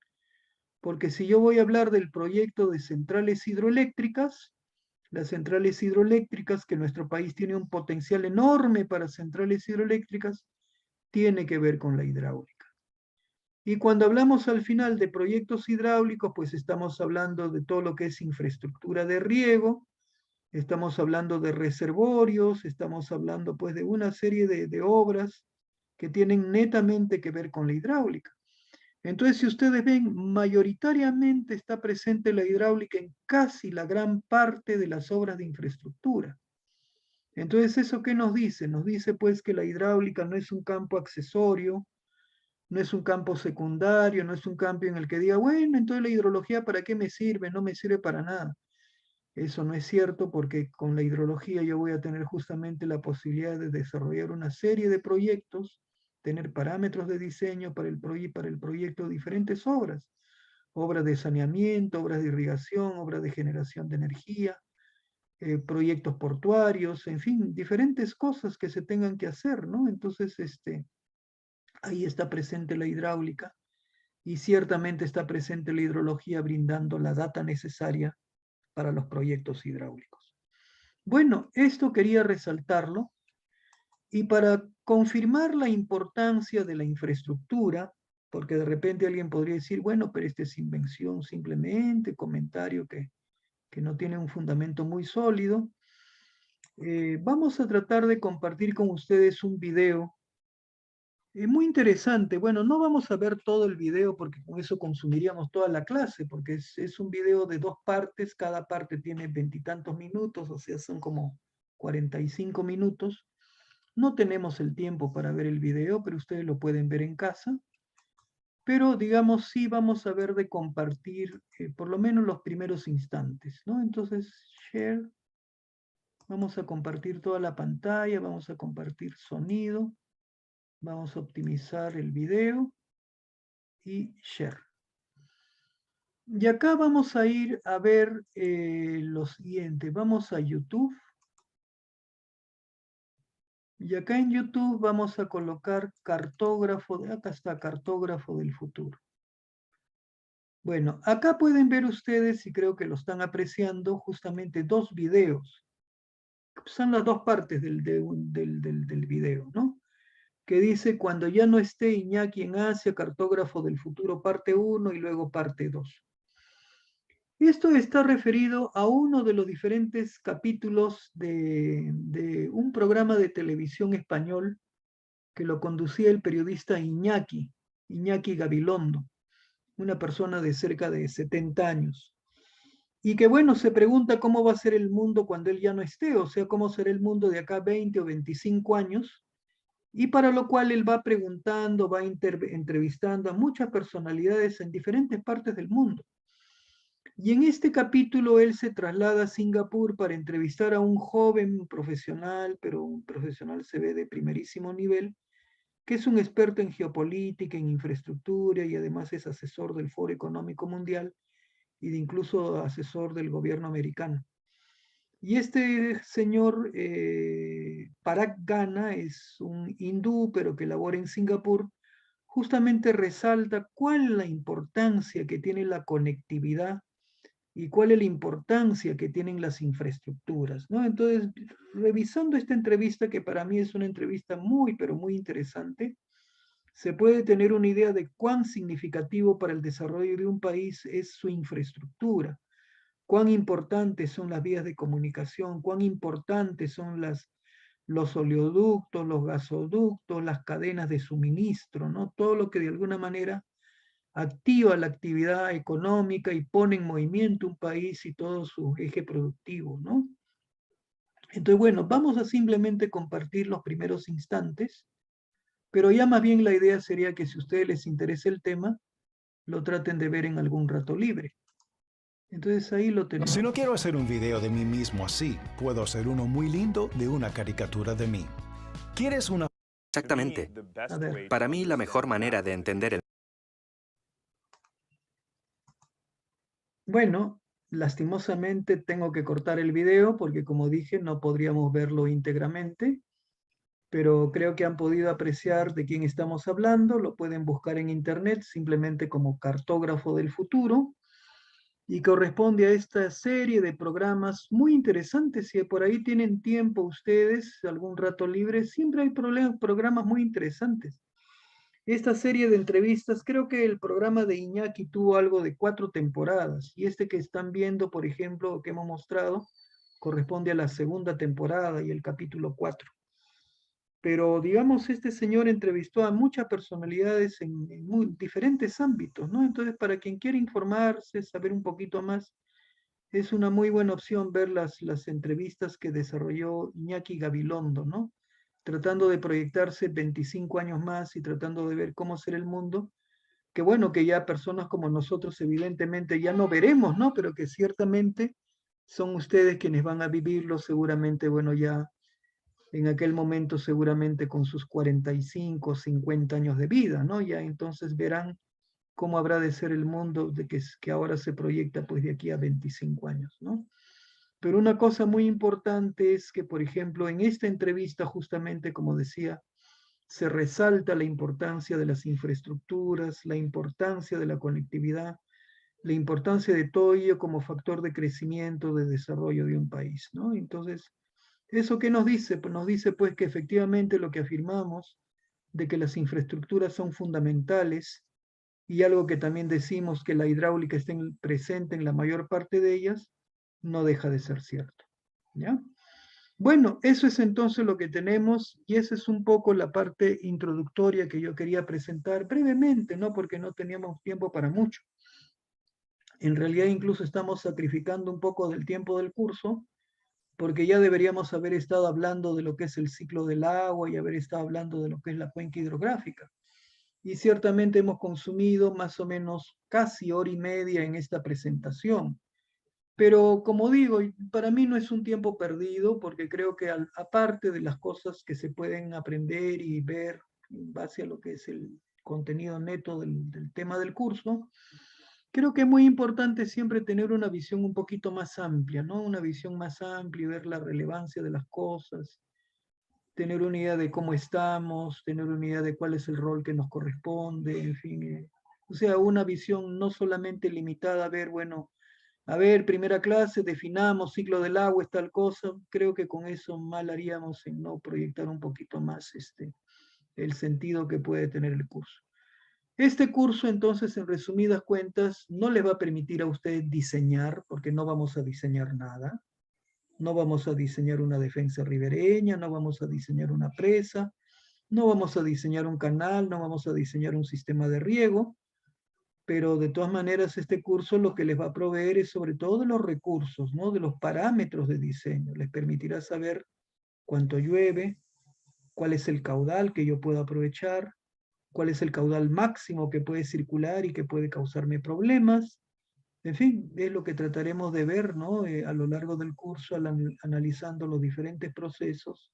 porque si yo voy a hablar del proyecto de centrales hidroeléctricas, las centrales hidroeléctricas, que nuestro país tiene un potencial enorme para centrales hidroeléctricas, tiene que ver con la hidráulica. Y cuando hablamos al final de proyectos hidráulicos, pues estamos hablando de todo lo que es infraestructura de riego, estamos hablando de reservorios, estamos hablando pues de una serie de obras que tienen netamente que ver con la hidráulica. Entonces, si ustedes ven, mayoritariamente está presente la hidráulica en casi la gran parte de las obras de infraestructura. Entonces, ¿eso qué nos dice? Nos dice pues que la hidráulica no es un campo accesorio, no es un campo secundario, no es un campo en el que diga, bueno, entonces la hidrología ¿para qué me sirve? No me sirve para nada. Eso no es cierto porque con la hidrología yo voy a tener justamente la posibilidad de desarrollar una serie de proyectos, tener parámetros de diseño para el proyecto de diferentes obras. Obras de saneamiento, obras de irrigación, obras de generación de energía, proyectos portuarios, en fin, diferentes cosas que se tengan que hacer, ¿no? Entonces, ahí está presente la hidráulica y ciertamente está presente la hidrología brindando la data necesaria para los proyectos hidráulicos. Bueno, esto quería resaltarlo y para confirmar la importancia de la infraestructura, porque de repente alguien podría decir, bueno, pero esta es invención simplemente, comentario que no tiene un fundamento muy sólido. Vamos a tratar de compartir con ustedes un video muy interesante. Bueno, no vamos a ver todo el video porque con eso consumiríamos toda la clase, porque es un video de 2 partes, cada parte tiene 20 y tantos minutos, o sea, son como 45 minutos. No tenemos el tiempo para ver el video, pero ustedes lo pueden ver en casa. Pero digamos, sí vamos a ver de compartir por lo menos los primeros instantes, ¿no? Entonces, share. Vamos a compartir toda la pantalla, vamos a compartir sonido, vamos a optimizar el video y share. Y acá vamos a ir a ver lo siguiente. Vamos a YouTube. Y acá en YouTube vamos a colocar cartógrafo, acá está cartógrafo del futuro. Bueno, acá pueden ver ustedes, y creo que lo están apreciando, justamente dos videos. Son las dos partes del video, ¿no? Que dice cuando ya no esté Iñaki en Asia, cartógrafo del futuro parte 1 y luego parte 2. Esto está referido a uno de los diferentes capítulos de un programa de televisión español que lo conducía el periodista Iñaki Gabilondo, una persona de cerca de 70 años. Y que bueno, se pregunta cómo va a ser el mundo cuando él ya no esté, o sea, cómo será el mundo de acá 20 o 25 años, y para lo cual él va preguntando, va entrevistando a muchas personalidades en diferentes partes del mundo. Y en este capítulo él se traslada a Singapur para entrevistar a un joven profesional, pero un profesional se ve de primerísimo nivel, que es un experto en geopolítica, en infraestructura y además es asesor del Foro Económico Mundial y de incluso asesor del gobierno americano. Y este señor Parag Gana es un hindú, pero que labora en Singapur, justamente resalta cuál es la importancia que tiene la conectividad y cuál es la importancia que tienen las infraestructuras, ¿no? Entonces, revisando esta entrevista, que para mí es una entrevista muy, pero muy interesante, se puede tener una idea de cuán significativo para el desarrollo de un país es su infraestructura, cuán importantes son las vías de comunicación, cuán importantes son los oleoductos, los gasoductos, las cadenas de suministro, ¿no? Todo lo que de alguna manera activa la actividad económica y pone en movimiento un país y todo su eje productivo, ¿no? Entonces, bueno, vamos a simplemente compartir los primeros instantes, pero ya más bien la idea sería que si a ustedes les interesa el tema, lo traten de ver en algún rato libre. Entonces ahí lo tenemos. Si no quiero hacer un video de mí mismo así, puedo hacer uno muy lindo de una caricatura de mí. ¿Quieres una? Exactamente. A ver. Para mí, la mejor manera de entender el Bueno, lastimosamente tengo que cortar el video porque como dije no podríamos verlo íntegramente, pero creo que han podido apreciar de quién estamos hablando, lo pueden buscar en internet simplemente como cartógrafo del futuro y corresponde a esta serie de programas muy interesantes. Si por ahí tienen tiempo ustedes, algún rato libre, siempre hay programas muy interesantes. Esta serie de entrevistas, creo que el programa de Iñaki tuvo algo de 4 temporadas y este que están viendo, por ejemplo, que hemos mostrado, corresponde a la segunda temporada y el capítulo 4. Pero digamos, este señor entrevistó a muchas personalidades en muy diferentes ámbitos, ¿no? Entonces, para quien quiere informarse, saber un poquito más, es una muy buena opción ver las entrevistas que desarrolló Iñaki Gabilondo, ¿no? Tratando de proyectarse 25 años más y tratando de ver cómo será el mundo, que bueno, que ya personas como nosotros evidentemente ya no veremos, ¿no? Pero que ciertamente son ustedes quienes van a vivirlo seguramente, bueno, ya en aquel momento seguramente con sus 45, 50 años de vida, ¿no? Ya entonces verán cómo habrá de ser el mundo de que ahora se proyecta pues de aquí a 25 años, ¿no? Pero una cosa muy importante es que, por ejemplo, en esta entrevista, justamente como decía, se resalta la importancia de las infraestructuras, la importancia de la conectividad, la importancia de todo ello como factor de crecimiento, de desarrollo de un país, ¿no? Entonces, ¿eso qué nos dice? Pues nos dice pues que efectivamente lo que afirmamos de que las infraestructuras son fundamentales y algo que también decimos que la hidráulica esté presente en la mayor parte de ellas, no deja de ser cierto. ¿Ya? Bueno, eso es entonces lo que tenemos y esa es un poco la parte introductoria que yo quería presentar brevemente, ¿no? Porque no teníamos tiempo para mucho. En realidad incluso estamos sacrificando un poco del tiempo del curso porque ya deberíamos haber estado hablando de lo que es el ciclo del agua y haber estado hablando de lo que es la cuenca hidrográfica. Y ciertamente hemos consumido más o menos casi hora y media en esta presentación. Pero como digo, para mí no es un tiempo perdido porque creo que aparte de las cosas que se pueden aprender y ver en base a lo que es el contenido neto del tema del curso, creo que es muy importante siempre tener una visión un poquito más amplia, ¿no? Una visión más amplia y ver la relevancia de las cosas, tener una idea de cómo estamos, tener una idea de cuál es el rol que nos corresponde, en fin. O sea, una visión no solamente limitada a ver, bueno, a ver, primera clase, definamos ciclo del agua, es tal cosa. Creo que con eso mal haríamos en no proyectar un poquito más el sentido que puede tener el curso. Este curso, entonces, en resumidas cuentas, no le va a permitir a usted diseñar, porque no vamos a diseñar nada. No vamos a diseñar una defensa ribereña, no vamos a diseñar una presa, no vamos a diseñar un canal, no vamos a diseñar un sistema de riego, pero de todas maneras este curso lo que les va a proveer es sobre todo de los recursos, ¿no? De los parámetros de diseño. Les permitirá saber cuánto llueve, cuál es el caudal que yo puedo aprovechar, cuál es el caudal máximo que puede circular y que puede causarme problemas. En fin, es lo que trataremos de ver, ¿no? A lo largo del curso, analizando los diferentes procesos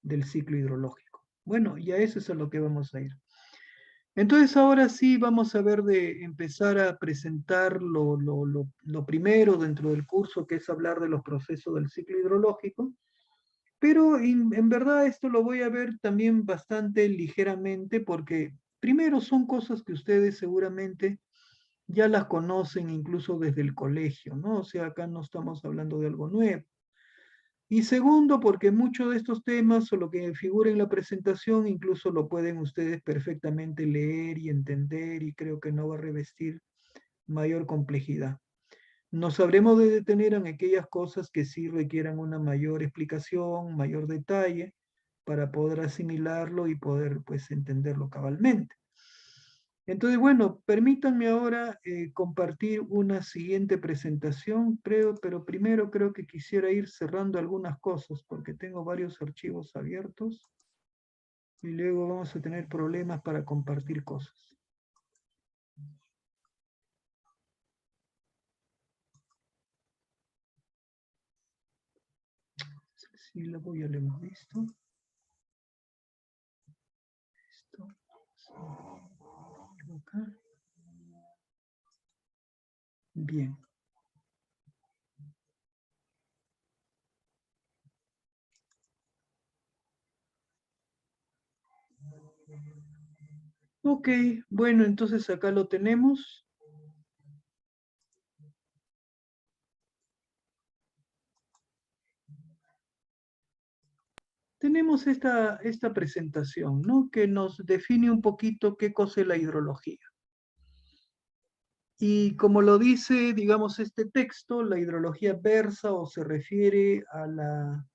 del ciclo hidrológico. Bueno, y a eso es a lo que vamos a ir. Entonces ahora sí vamos a ver de empezar a presentar lo primero dentro del curso, que es hablar de los procesos del ciclo hidrológico, pero en verdad esto lo voy a ver también bastante ligeramente porque primero son cosas que ustedes seguramente ya las conocen incluso desde el colegio, ¿no? O sea, acá no estamos hablando de algo nuevo. Y segundo, porque muchos de estos temas o lo que figura en la presentación incluso lo pueden ustedes perfectamente leer y entender y creo que no va a revestir mayor complejidad. Nos sabremos de detener en aquellas cosas que sí requieran una mayor explicación, mayor detalle, para poder asimilarlo y poder pues entenderlo cabalmente. Entonces, bueno, permítanme ahora compartir una siguiente presentación, creo, pero primero creo que quisiera ir cerrando algunas cosas porque tengo varios archivos abiertos y luego vamos a tener problemas para compartir cosas. Sílabo ya lo hemos visto. Esto. Acá. Bien. Ok, bueno, entonces acá lo tenemos. Tenemos esta presentación, ¿no? Que nos define un poquito qué cosa es la hidrología. Y como lo dice, digamos, este texto, la hidrología versa o se refiere a la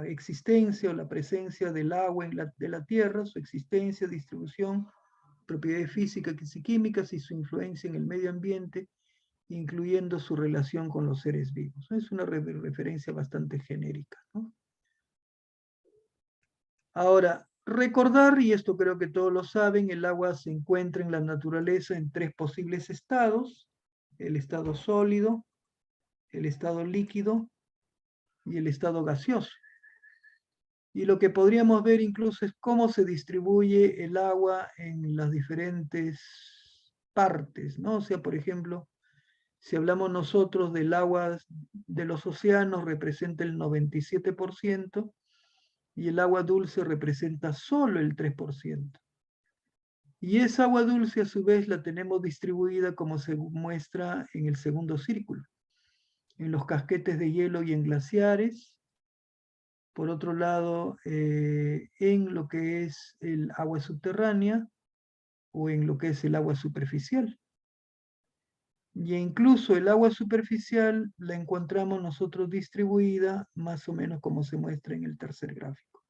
existencia o la presencia del agua de la tierra, su existencia, distribución, propiedades físicas y químicas y su influencia en el medio ambiente, incluyendo su relación con los seres vivos. Es una referencia bastante genérica, ¿no? Ahora, recordar, y esto creo que todos lo saben, el agua se encuentra en la naturaleza en tres posibles estados: el estado sólido, el estado líquido y el estado gaseoso. Y lo que podríamos ver incluso es cómo se distribuye el agua en las diferentes partes, ¿no? O sea, por ejemplo, si hablamos nosotros del agua de los océanos, representa el 97% y el agua dulce representa solo el 3%. Y esa agua dulce a su vez la tenemos distribuida como se muestra en el segundo círculo, en los casquetes de hielo y en glaciares. Por otro lado, en lo que es el agua subterránea o en lo que es el agua superficial. Y incluso el agua superficial la encontramos nosotros distribuida más o menos como se muestra en el tercer gráfico.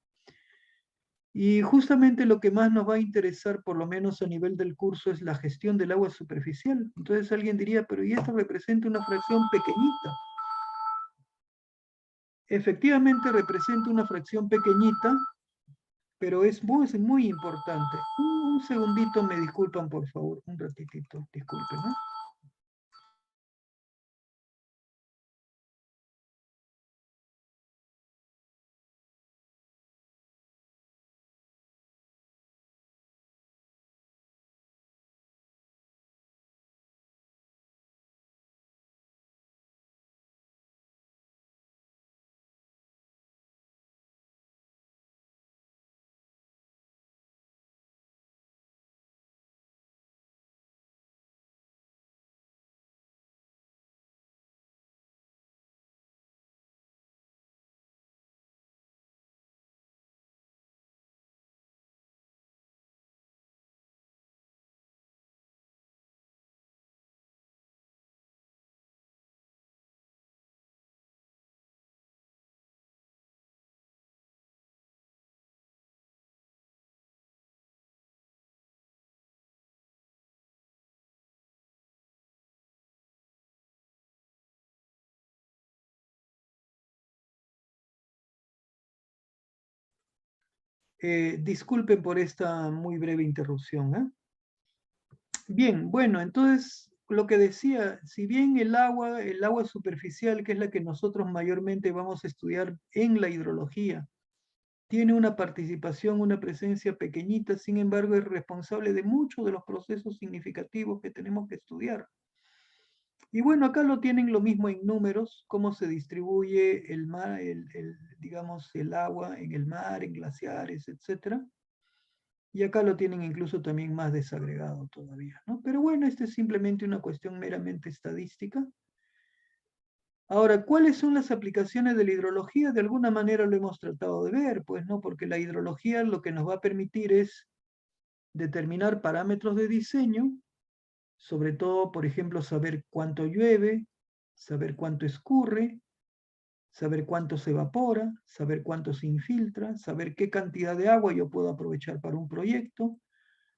Y justamente lo que más nos va a interesar, por lo menos a nivel del curso, es la gestión del agua superficial. Entonces alguien diría, pero ¿y esto representa una fracción pequeñita? Efectivamente representa una fracción pequeñita, pero es muy importante. Un segundito, me disculpan, por favor, un ratitito, disculpen, ¿no? Disculpen por esta muy breve interrupción, ¿eh? Bien, bueno, entonces lo que decía, si bien el agua superficial, que es la que nosotros mayormente vamos a estudiar en la hidrología, tiene una participación, una presencia pequeñita, sin embargo es responsable de muchos de los procesos significativos que tenemos que estudiar. Y bueno, acá lo tienen lo mismo en números, cómo se distribuye el mar, digamos, el agua en el mar, en glaciares, etcétera. Y acá lo tienen incluso también más desagregado todavía, ¿no? Pero bueno, esta es simplemente una cuestión meramente estadística. Ahora, ¿cuáles son las aplicaciones de la hidrología? De alguna manera lo hemos tratado de ver, pues, ¿no? Porque la hidrología lo que nos va a permitir es determinar parámetros de diseño, sobre todo, por ejemplo, saber cuánto llueve, saber cuánto escurre, saber cuánto se evapora, saber cuánto se infiltra, saber qué cantidad de agua yo puedo aprovechar para un proyecto,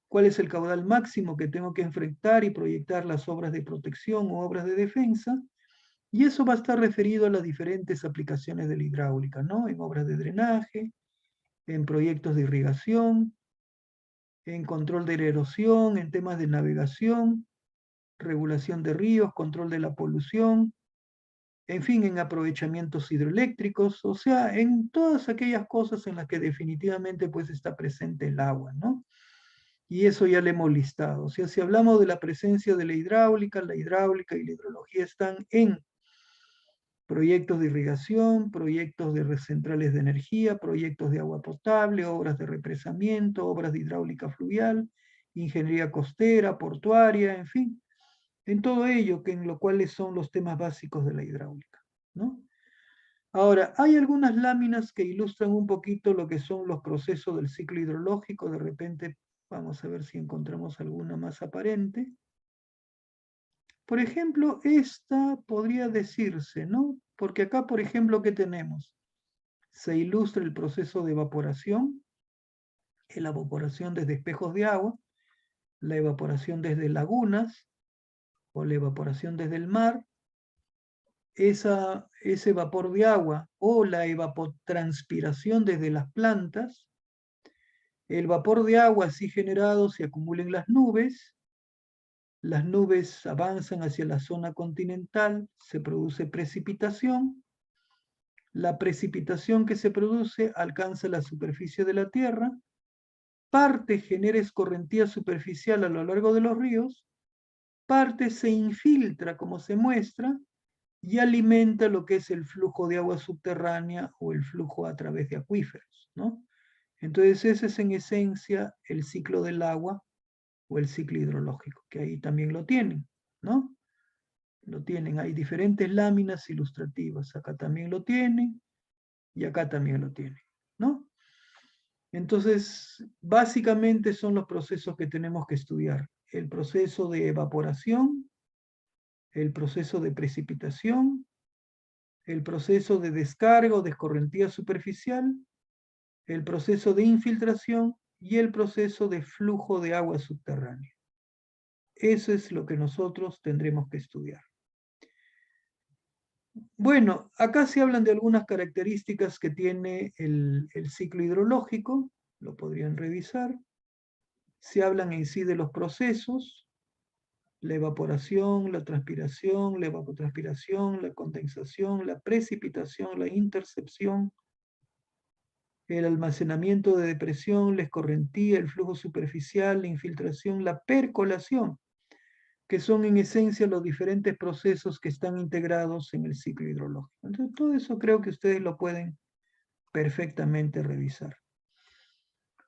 cuál es el caudal máximo que tengo que enfrentar y proyectar las obras de protección o obras de defensa, y eso va a estar referido a las diferentes aplicaciones de la hidráulica, ¿no? En obras de drenaje, en proyectos de irrigación, en control de la erosión, en temas de navegación, regulación de ríos, control de la polución, en fin, en aprovechamientos hidroeléctricos, o sea, en todas aquellas cosas en las que definitivamente pues está presente el agua, ¿no? Y eso ya le hemos listado. O sea, si hablamos de la presencia de la hidráulica y la hidrología están en proyectos de irrigación, proyectos de centrales de energía, proyectos de agua potable, obras de represamiento, obras de hidráulica fluvial, ingeniería costera, portuaria, en fin, en todo ello, que en lo cuales son los temas básicos de la hidráulica, ¿no? Ahora, hay algunas láminas que ilustran un poquito lo que son los procesos del ciclo hidrológico. De repente, vamos a ver si encontramos alguna más aparente. Por ejemplo, esta podría decirse, ¿no? Porque acá, por ejemplo, ¿qué tenemos? Se ilustra el proceso de evaporación, la evaporación desde espejos de agua, la evaporación desde lagunas o la evaporación desde el mar, ese vapor de agua o la evapotranspiración desde las plantas, el vapor de agua así generado se acumula en las nubes avanzan hacia la zona continental, se produce precipitación, la precipitación que se produce alcanza la superficie de la Tierra, parte genera escorrentía superficial a lo largo de los ríos, parte se infiltra como se muestra y alimenta lo que es el flujo de agua subterránea o el flujo a través de acuíferos, ¿no? Entonces ese es en esencia el ciclo del agua o el ciclo hidrológico, que ahí también lo tienen, ¿no? Lo tienen, hay diferentes láminas ilustrativas, acá también lo tienen y acá también lo tienen, ¿no? Entonces, básicamente son los procesos que tenemos que estudiar. El proceso de evaporación, el proceso de precipitación, el proceso de descarga o de escorrentía superficial, el proceso de infiltración y el proceso de flujo de agua subterránea. Eso es lo que nosotros tendremos que estudiar. Bueno, acá se hablan de algunas características que tiene el ciclo hidrológico, lo podrían revisar. Se hablan en sí de los procesos, la evaporación, la transpiración, la evapotranspiración, la condensación, la precipitación, la intercepción, el almacenamiento de depresión, la escorrentía, el flujo superficial, la infiltración, la percolación, que son en esencia los diferentes procesos que están integrados en el ciclo hidrológico. Entonces, todo eso creo que ustedes lo pueden perfectamente revisar.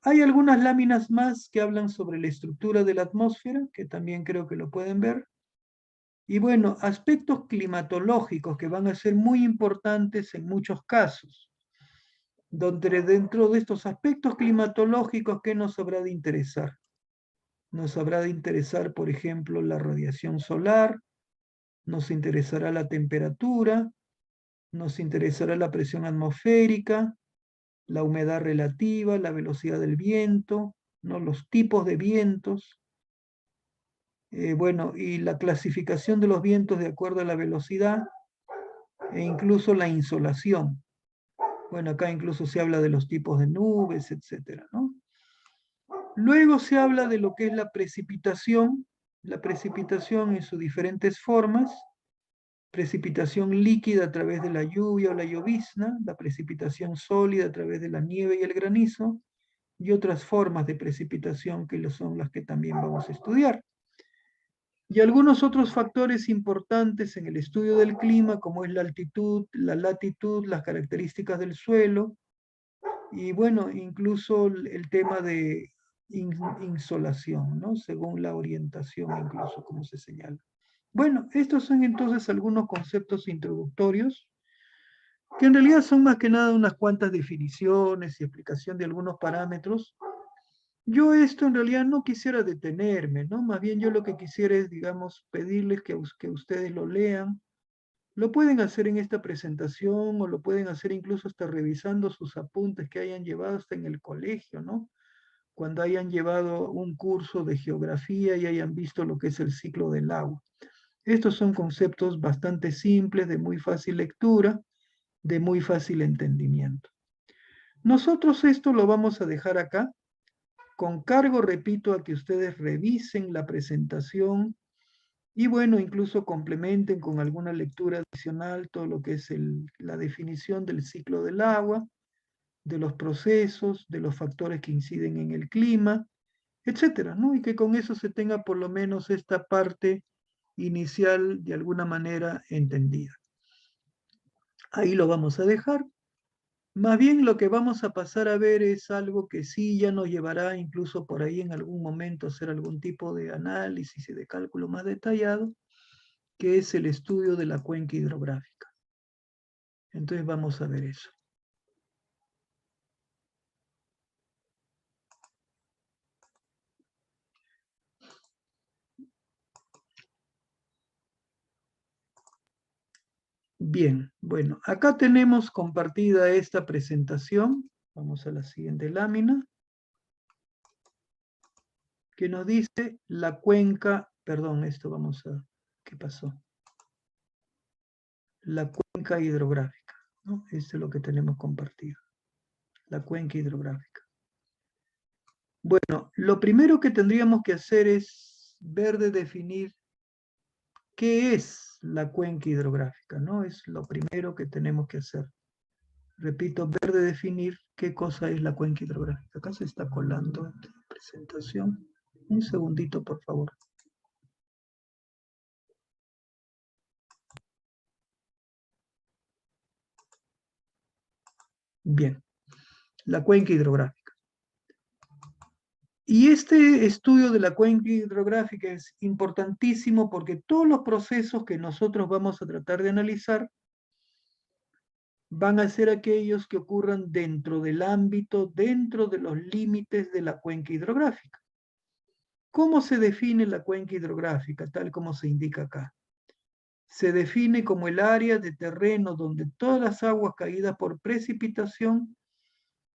Hay algunas láminas más que hablan sobre la estructura de la atmósfera, que también creo que lo pueden ver. Y bueno, aspectos climatológicos que van a ser muy importantes en muchos casos, donde dentro de estos aspectos climatológicos, ¿qué nos habrá de interesar? Nos habrá de interesar, por ejemplo, la radiación solar, nos interesará la temperatura, nos interesará la presión atmosférica, la humedad relativa, la velocidad del viento, ¿no? Los tipos de vientos, bueno, y la clasificación de los vientos de acuerdo a la velocidad e incluso la insolación. Bueno, acá incluso se habla de los tipos de nubes, etcétera, ¿no? Luego se habla de lo que es la precipitación en sus diferentes formas, precipitación líquida a través de la lluvia o la llovizna, la precipitación sólida a través de la nieve y el granizo, y otras formas de precipitación que son las que también vamos a estudiar. Y algunos otros factores importantes en el estudio del clima, como es la altitud, la latitud, las características del suelo, y bueno, incluso el tema de insolación, ¿no? Según la orientación, incluso como se señala. Bueno, estos son entonces algunos conceptos introductorios, que en realidad son más que nada unas cuantas definiciones y explicación de algunos parámetros. Yo esto en realidad no quisiera detenerme, ¿no? Más bien yo lo que quisiera es, digamos, pedirles que ustedes lo lean. Lo pueden hacer en esta presentación o lo pueden hacer incluso hasta revisando sus apuntes que hayan llevado hasta en el colegio, ¿no? Cuando hayan llevado un curso de geografía y hayan visto lo que es el ciclo del agua. Estos son conceptos bastante simples, de muy fácil lectura, de muy fácil entendimiento. Nosotros esto lo vamos a dejar acá, con cargo, repito, a que ustedes revisen la presentación y bueno, incluso complementen con alguna lectura adicional todo lo que es la definición del ciclo del agua, de los procesos, de los factores que inciden en el clima, etcétera, ¿no? Y que con eso se tenga por lo menos esta parte inicial de alguna manera entendida. Ahí lo vamos a dejar. Más bien lo que vamos a pasar a ver es algo que sí ya nos llevará incluso por ahí en algún momento a hacer algún tipo de análisis y de cálculo más detallado, que es el estudio de la cuenca hidrográfica. Entonces vamos a ver eso. Bien, bueno, acá tenemos compartida esta presentación. Vamos a la siguiente lámina, que nos dice la cuenca, perdón, esto vamos a, ¿qué pasó? La cuenca hidrográfica, ¿no? Esto es lo que tenemos compartido, la cuenca hidrográfica. Bueno, lo primero que tendríamos que hacer es ver de definir qué es la cuenca hidrográfica, ¿no? Es lo primero que tenemos que hacer. Repito, ver de definir qué cosa es la cuenca hidrográfica. Acá se está colando esta presentación. Un segundito, por favor. Bien, la cuenca hidrográfica. Y este estudio de la cuenca hidrográfica es importantísimo porque todos los procesos que nosotros vamos a tratar de analizar van a ser aquellos que ocurran dentro del ámbito, dentro de los límites de la cuenca hidrográfica. ¿Cómo se define la cuenca hidrográfica? Tal como se indica acá. Se define como el área de terreno donde todas las aguas caídas por precipitación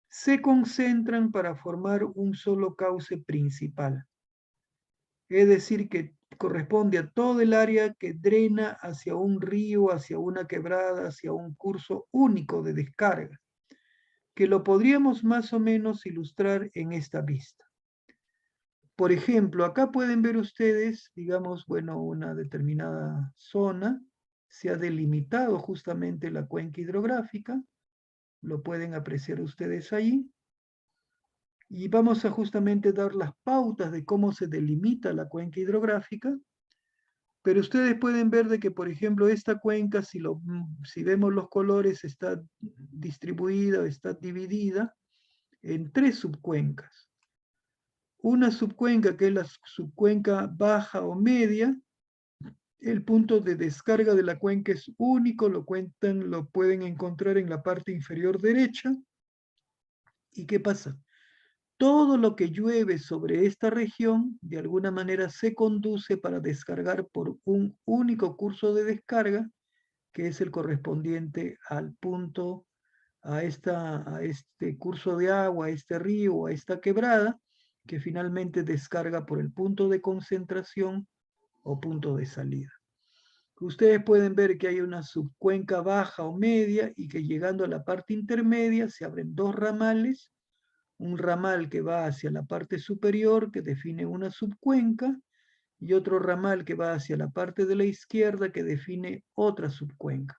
se concentran para formar un solo cauce principal. Es decir, que corresponde a todo el área que drena hacia un río, hacia una quebrada, hacia un curso único de descarga, que lo podríamos más o menos ilustrar en esta vista. Por ejemplo, acá pueden ver ustedes, digamos, bueno, una determinada zona, se ha delimitado justamente la cuenca hidrográfica, lo pueden apreciar ustedes ahí, y vamos a justamente dar las pautas de cómo se delimita la cuenca hidrográfica, pero ustedes pueden ver de que, por ejemplo, esta cuenca, si vemos los colores, está distribuida, está dividida en 3 subcuencas. Una subcuenca que es la subcuenca baja o media, el punto de descarga de la cuenca es único, lo pueden encontrar en la parte inferior derecha. ¿Y qué pasa? Todo lo que llueve sobre esta región, de alguna manera se conduce para descargar por un único curso de descarga, que es el correspondiente al punto, a este curso de agua, a este río, a esta quebrada, que finalmente descarga por el punto de concentración o punto de salida. Ustedes pueden ver que hay una subcuenca baja o media y que llegando a la parte intermedia se abren dos ramales, un ramal que va hacia la parte superior que define una subcuenca y otro ramal que va hacia la parte de la izquierda que define otra subcuenca.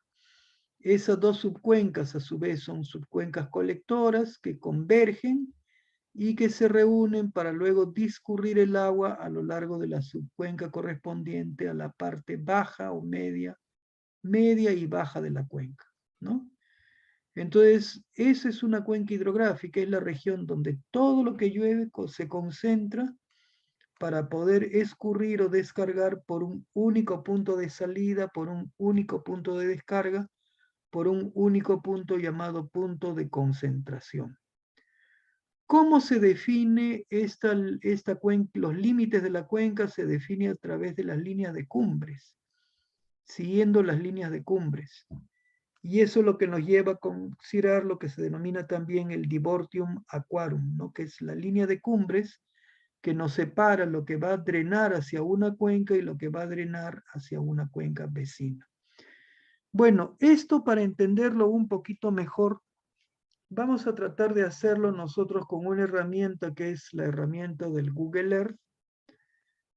Esas dos subcuencas a su vez son subcuencas colectoras que convergen y que se reúnen para luego discurrir el agua a lo largo de la subcuenca correspondiente a la parte baja o media y baja de la cuenca, ¿no? Entonces, esa es una cuenca hidrográfica, es la región donde todo lo que llueve se concentra para poder escurrir o descargar por un único punto de salida, por un único punto de descarga, por un único punto llamado punto de concentración. ¿Cómo se define esta cuenca? Los límites de la cuenca se define a través de las líneas de cumbres, siguiendo las líneas de cumbres. Y eso es lo que nos lleva a considerar lo que se denomina también el divortium aquarum, ¿no? Que es la línea de cumbres que nos separa lo que va a drenar hacia una cuenca y lo que va a drenar hacia una cuenca vecina. Bueno, esto para entenderlo un poquito mejor, vamos a tratar de hacerlo nosotros con una herramienta que es la herramienta del Google Earth,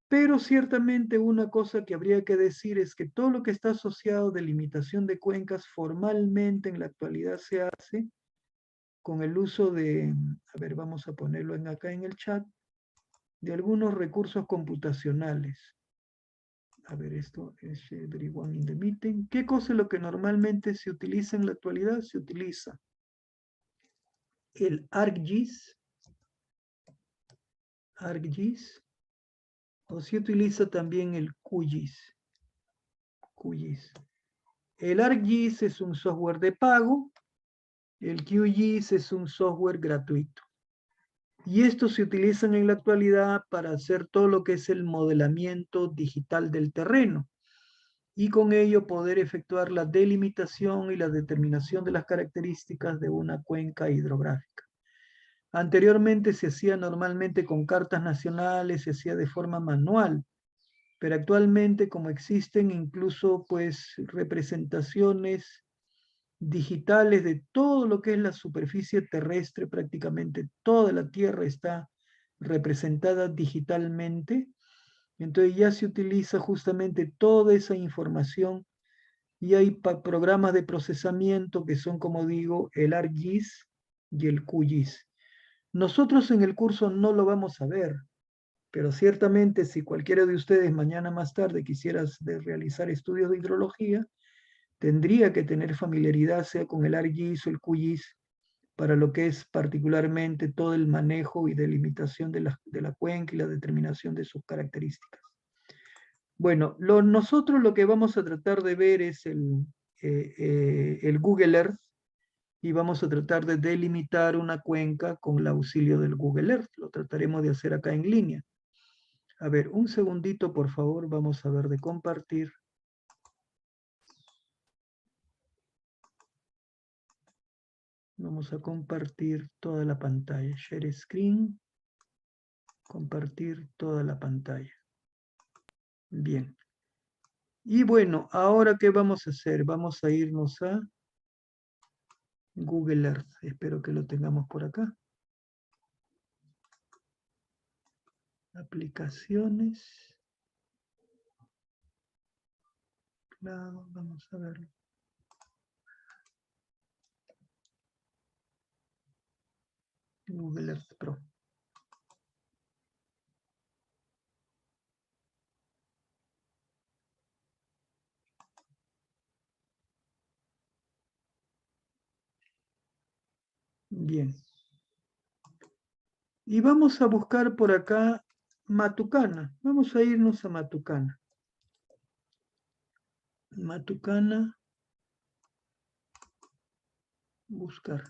pero ciertamente una cosa que habría que decir es que todo lo que está asociado de limitación de cuencas formalmente en la actualidad se hace con el uso de, a ver, vamos a ponerlo acá en el chat, de algunos recursos computacionales. A ver, esto es everyone in the meeting. ¿Qué cosa es lo que normalmente se utiliza en la actualidad? Se utiliza el ArcGIS, o se utiliza también el QGIS. El ArcGIS es un software de pago, el QGIS es un software gratuito. Y estos se utilizan en la actualidad para hacer todo lo que es el modelamiento digital del terreno y con ello poder efectuar la delimitación y la determinación de las características de una cuenca hidrográfica. Anteriormente se hacía normalmente con cartas nacionales, se hacía de forma manual, pero actualmente como existen incluso pues representaciones digitales de todo lo que es la superficie terrestre, prácticamente toda la Tierra está representada digitalmente, entonces ya se utiliza justamente toda esa información y hay programas de procesamiento que son, como digo, el ArcGIS y el QGIS. Nosotros en el curso no lo vamos a ver, pero ciertamente si cualquiera de ustedes mañana más tarde quisiera realizar estudios de hidrología, tendría que tener familiaridad sea con el ArcGIS o el QGIS para lo que es particularmente todo el manejo y delimitación de la cuenca y la determinación de sus características. Bueno, nosotros lo que vamos a tratar de ver es el Google Earth y vamos a tratar de delimitar una cuenca con el auxilio del Google Earth. Lo trataremos de hacer acá en línea. A ver, un segundito, por favor, vamos a ver de compartir. Vamos a compartir toda la pantalla. Share screen. Compartir toda la pantalla. Bien. Y bueno, ahora ¿qué vamos a hacer? Vamos a irnos a Google Earth. Espero que lo tengamos por acá. Aplicaciones. Claro, vamos a verlo. Google Earth Pro. Bien. Y vamos a buscar por acá Matucana. Vamos a irnos a Matucana. Matucana. Buscar.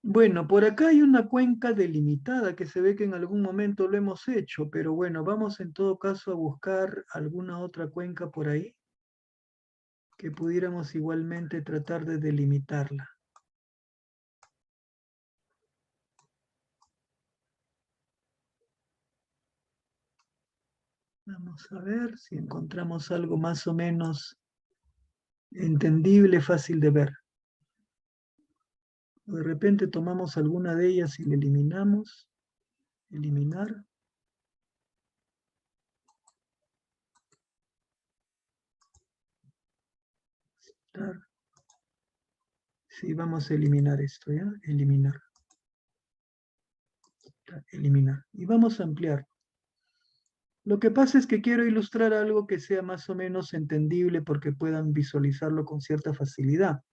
Bueno, por acá hay una cuenca delimitada que se ve que en algún momento lo hemos hecho, pero bueno, vamos en todo caso a buscar alguna otra cuenca por ahí que pudiéramos igualmente tratar de delimitarla. Vamos a ver si encontramos algo más o menos entendible, fácil de ver. De repente tomamos alguna de ellas y la eliminamos. Eliminar. Sí, vamos a eliminar esto, ¿ya? Eliminar. Eliminar. Y vamos a ampliar. Lo que pasa es que quiero ilustrar algo que sea más o menos entendible porque puedan visualizarlo con cierta facilidad.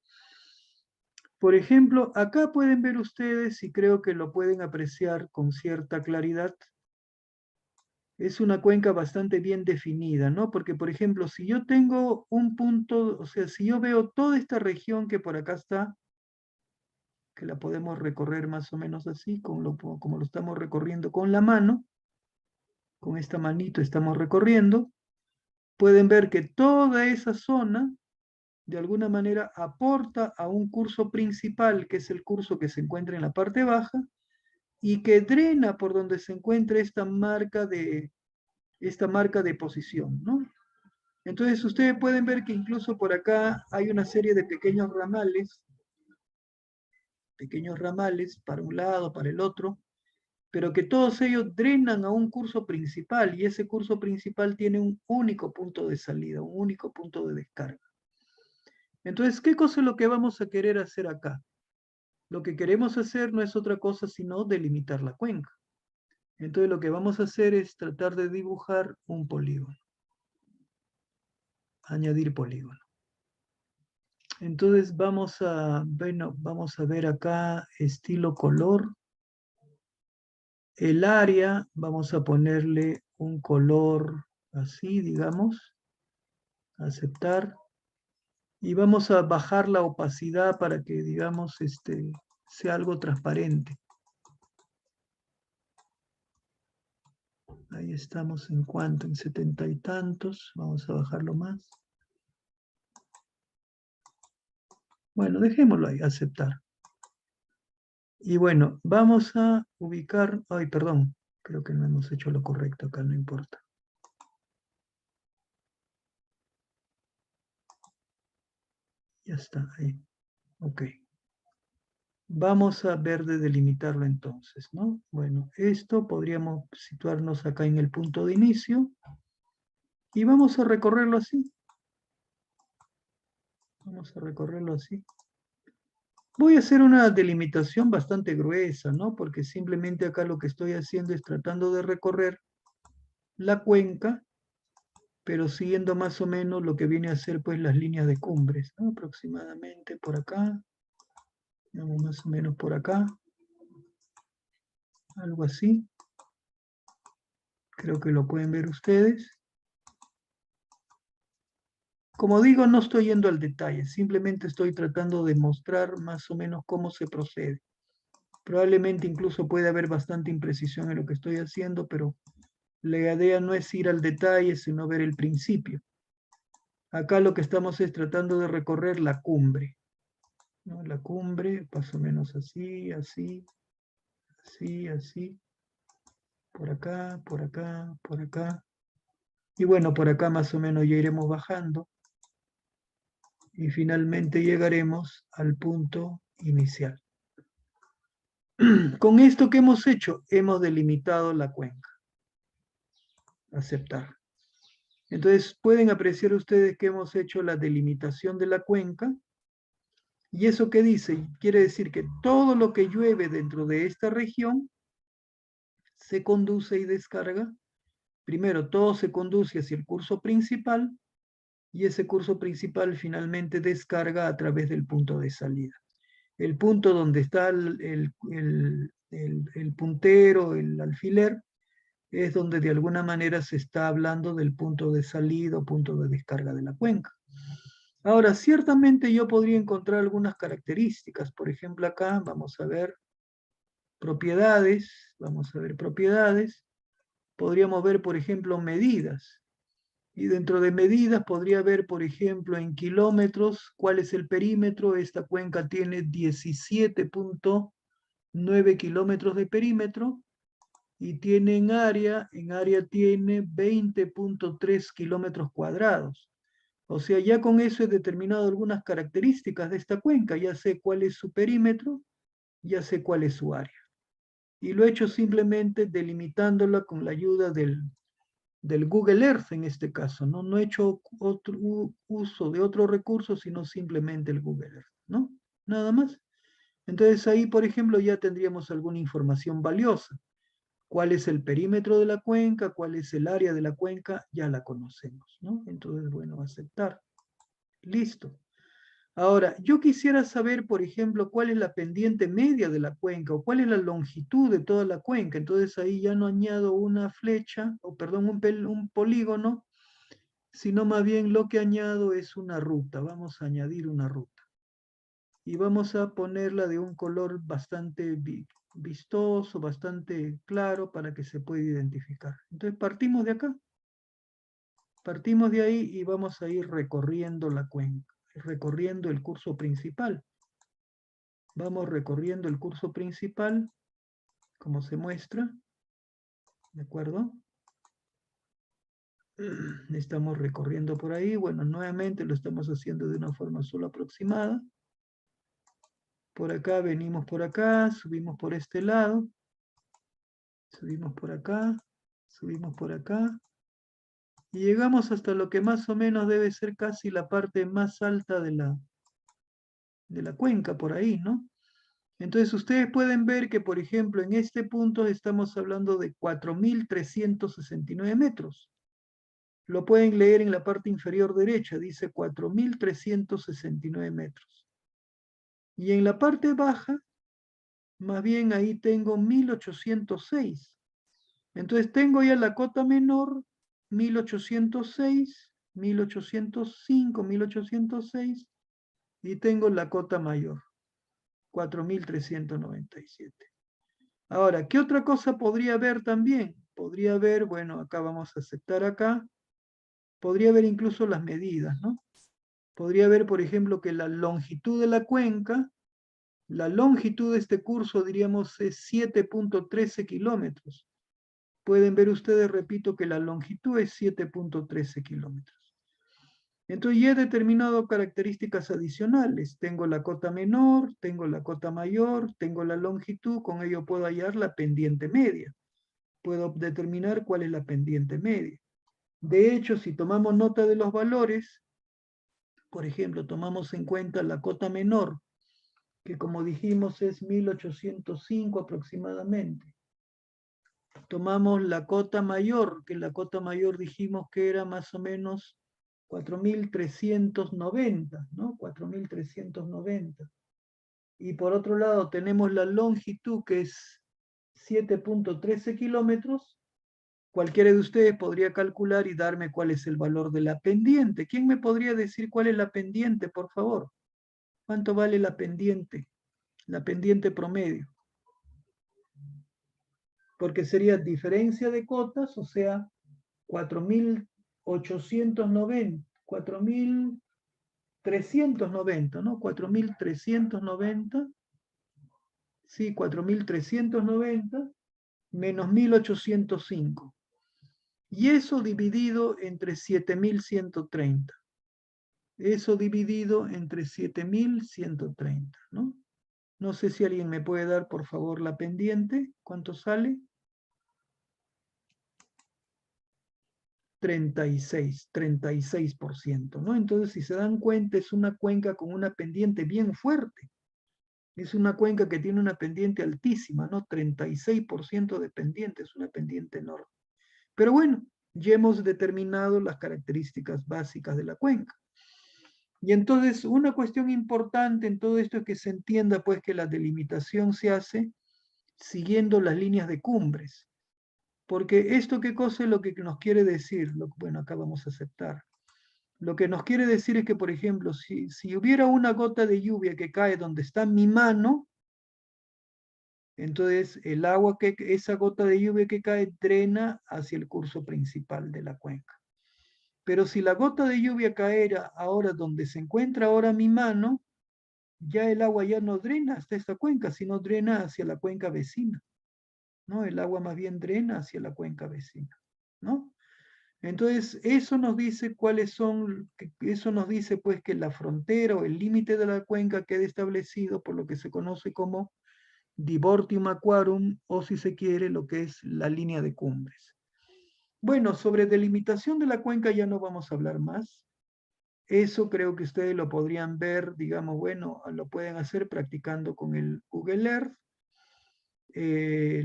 Por ejemplo, acá pueden ver ustedes, y creo que lo pueden apreciar con cierta claridad, es una cuenca bastante bien definida, ¿no? Porque, por ejemplo, si yo tengo un punto, o sea, si yo veo toda esta región que por acá está, que la podemos recorrer más o menos así, como lo estamos recorriendo con la mano, con esta manito estamos recorriendo, pueden ver que toda esa zona, de alguna manera, aporta a un curso principal, que es el curso que se encuentra en la parte baja, y que drena por donde se encuentra esta marca de posición, ¿no? Entonces ustedes pueden ver que incluso por acá hay una serie de pequeños ramales para un lado, para el otro, pero que todos ellos drenan a un curso principal y ese curso principal tiene un único punto de salida, un único punto de descarga. Entonces, ¿qué cosa es lo que vamos a querer hacer acá? Lo que queremos hacer no es otra cosa sino delimitar la cuenca. Entonces lo que vamos a hacer es tratar de dibujar un polígono. Añadir polígono. Entonces vamos a ver acá estilo color. El área, vamos a ponerle un color así, digamos. Aceptar. Y vamos a bajar la opacidad para que, digamos, sea algo transparente. Ahí estamos en cuánto, en 70 y tantos. Vamos a bajarlo más. Bueno, dejémoslo ahí, aceptar. Y bueno, vamos a ubicar, ay, perdón, creo que no hemos hecho lo correcto acá, no importa. Ya está, ahí. Ok. Vamos a ver de delimitarlo entonces, ¿no? Bueno, esto podríamos situarnos acá en el punto de inicio y vamos a recorrerlo así. Vamos a recorrerlo así. Voy a hacer una delimitación bastante gruesa, ¿no? Porque simplemente acá lo que estoy haciendo es tratando de recorrer la cuenca, pero siguiendo más o menos lo que viene a ser pues las líneas de cumbres, ¿no? Aproximadamente por acá, digamos más o menos por acá, algo así. Creo que lo pueden ver ustedes. Como digo, no estoy yendo al detalle, simplemente estoy tratando de mostrar más o menos cómo se procede. Probablemente incluso puede haber bastante imprecisión en lo que estoy haciendo, pero la idea no es ir al detalle, sino ver el principio. Acá lo que estamos es tratando de recorrer la cumbre, ¿no? La cumbre, más o menos así, así, así, así. Por acá, por acá, por acá. Y bueno, por acá más o menos ya iremos bajando. Y finalmente llegaremos al punto inicial. Con esto que hemos hecho, hemos delimitado la cuenca. Aceptar. Entonces pueden apreciar ustedes que hemos hecho la delimitación de la cuenca. ¿Y eso qué dice? Quiere decir que todo lo que llueve dentro de esta región se conduce y descarga. Primero, todo se conduce hacia el curso principal y ese curso principal finalmente descarga a través del punto de salida. El punto donde está el puntero, el alfiler, es donde de alguna manera se está hablando del punto de salida o punto de descarga de la cuenca. Ahora, ciertamente yo podría encontrar algunas características. Por ejemplo, acá vamos a ver propiedades. Vamos a ver propiedades. Podríamos ver, por ejemplo, medidas. Y dentro de medidas podría ver, por ejemplo, en kilómetros, cuál es el perímetro. Esta cuenca tiene 17.9 kilómetros de perímetro. y tiene en área tiene 20.3 kilómetros cuadrados. O sea, ya con eso he determinado algunas características de esta cuenca. Ya sé cuál es su perímetro, ya sé cuál es su área. Y lo he hecho simplemente delimitándola con la ayuda del Google Earth en este caso, ¿no? No he hecho uso de otro recurso, sino simplemente el Google Earth, ¿no? Nada más. Entonces ahí, por ejemplo, ya tendríamos alguna información valiosa. ¿Cuál es el perímetro de la cuenca? ¿Cuál es el área de la cuenca? Ya la conocemos, ¿no? Entonces, bueno, aceptar. Listo. Ahora, yo quisiera saber, por ejemplo, cuál es la pendiente media de la cuenca o cuál es la longitud de toda la cuenca. Entonces ahí ya no añado una flecha, o perdón, un polígono, sino más bien lo que añado es una ruta. Vamos a añadir una ruta. Y vamos a ponerla de un color bastante vistoso, bastante claro para que se pueda identificar. Entonces partimos de acá. Partimos de ahí y vamos a ir recorriendo la cuenca, recorriendo el curso principal. Vamos recorriendo el curso principal, como se muestra. ¿De acuerdo? Estamos recorriendo por ahí. Bueno, nuevamente lo estamos haciendo de una forma solo aproximada. Por acá, venimos por acá, subimos por este lado. Subimos por acá, subimos por acá. Y llegamos hasta lo que más o menos debe ser casi la parte más alta de la cuenca, por ahí, ¿no? Entonces ustedes pueden ver que, por ejemplo, en este punto estamos hablando de 4.369 metros. Lo pueden leer en la parte inferior derecha, dice 4.369 metros. Y en la parte baja, más bien ahí tengo 1.806. Entonces tengo ya la cota menor, 1.806, 1.805, 1.806, y tengo la cota mayor, 4.397. Ahora, ¿qué otra cosa podría haber también? Podría haber, bueno, acá vamos a aceptar acá, podría haber incluso las medidas, ¿no? Podría haber, por ejemplo, que la longitud de la cuenca, la longitud de este curso, diríamos, es 7.13 kilómetros. Pueden ver ustedes, repito, que la longitud es 7.13 kilómetros. Entonces ya he determinado características adicionales. Tengo la cota menor, tengo la cota mayor, tengo la longitud, con ello puedo hallar la pendiente media. Puedo determinar cuál es la pendiente media. De hecho, si tomamos nota de los valores, por ejemplo, tomamos en cuenta la cota menor, que como dijimos es 1.805 aproximadamente. Tomamos la cota mayor, que la cota mayor dijimos que era más o menos 4.390, ¿no? 4.390. Y por otro lado tenemos la longitud, que es 7.13 kilómetros. Cualquiera de ustedes podría calcular y darme cuál es el valor de la pendiente. ¿Quién me podría decir cuál es la pendiente, por favor? ¿Cuánto vale la pendiente? La pendiente promedio. Porque sería diferencia de cotas, o sea, 4.890, 4.390, ¿no? 4.390, sí, 4.390 menos 1.805. Y eso dividido entre 7.130. Eso dividido entre 7.130, ¿no? No sé si alguien me puede dar, por favor, la pendiente. ¿Cuánto sale? 36%, ¿no? Entonces, si se dan cuenta, es una cuenca con una pendiente bien fuerte. Es una cuenca que tiene una pendiente altísima, ¿no? 36% de pendiente, es una pendiente enorme. Pero bueno, ya hemos determinado las características básicas de la cuenca. Y entonces, una cuestión importante en todo esto es que se entienda, pues, que la delimitación se hace siguiendo las líneas de cumbres. Porque esto, ¿qué cosa es lo que nos quiere decir? Bueno, acá vamos a aceptar. Lo que nos quiere decir es que, por ejemplo, si hubiera una gota de lluvia que cae donde está mi mano, entonces el agua esa gota de lluvia que cae drena hacia el curso principal de la cuenca. Pero si la gota de lluvia caera ahora donde se encuentra ahora mi mano, ya el agua ya no drena hasta esta cuenca, sino drena hacia la cuenca vecina. ¿no? El agua más bien drena hacia la cuenca vecina, ¿no? Entonces, eso nos dice cuáles son, eso nos dice pues que la frontera o el límite de la cuenca queda establecido por lo que se conoce como Divortium Aquarum, o si se quiere, lo que es la línea de cumbres. Bueno, sobre delimitación de la cuenca ya no vamos a hablar más. Eso creo que ustedes lo podrían ver, digamos, bueno, lo pueden hacer practicando con el Google Earth.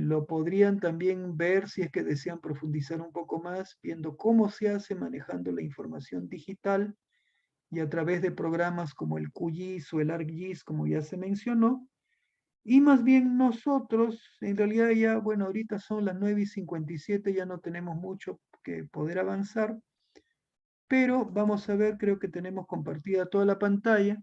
Lo podrían también ver si es que desean profundizar un poco más, viendo cómo se hace manejando la información digital y a través de programas como el QGIS o el ArcGIS, como ya se mencionó. Y más bien nosotros, en realidad ya, bueno, ahorita son las 9:57, ya no tenemos mucho que poder avanzar, pero vamos a ver, creo que tenemos compartida toda la pantalla.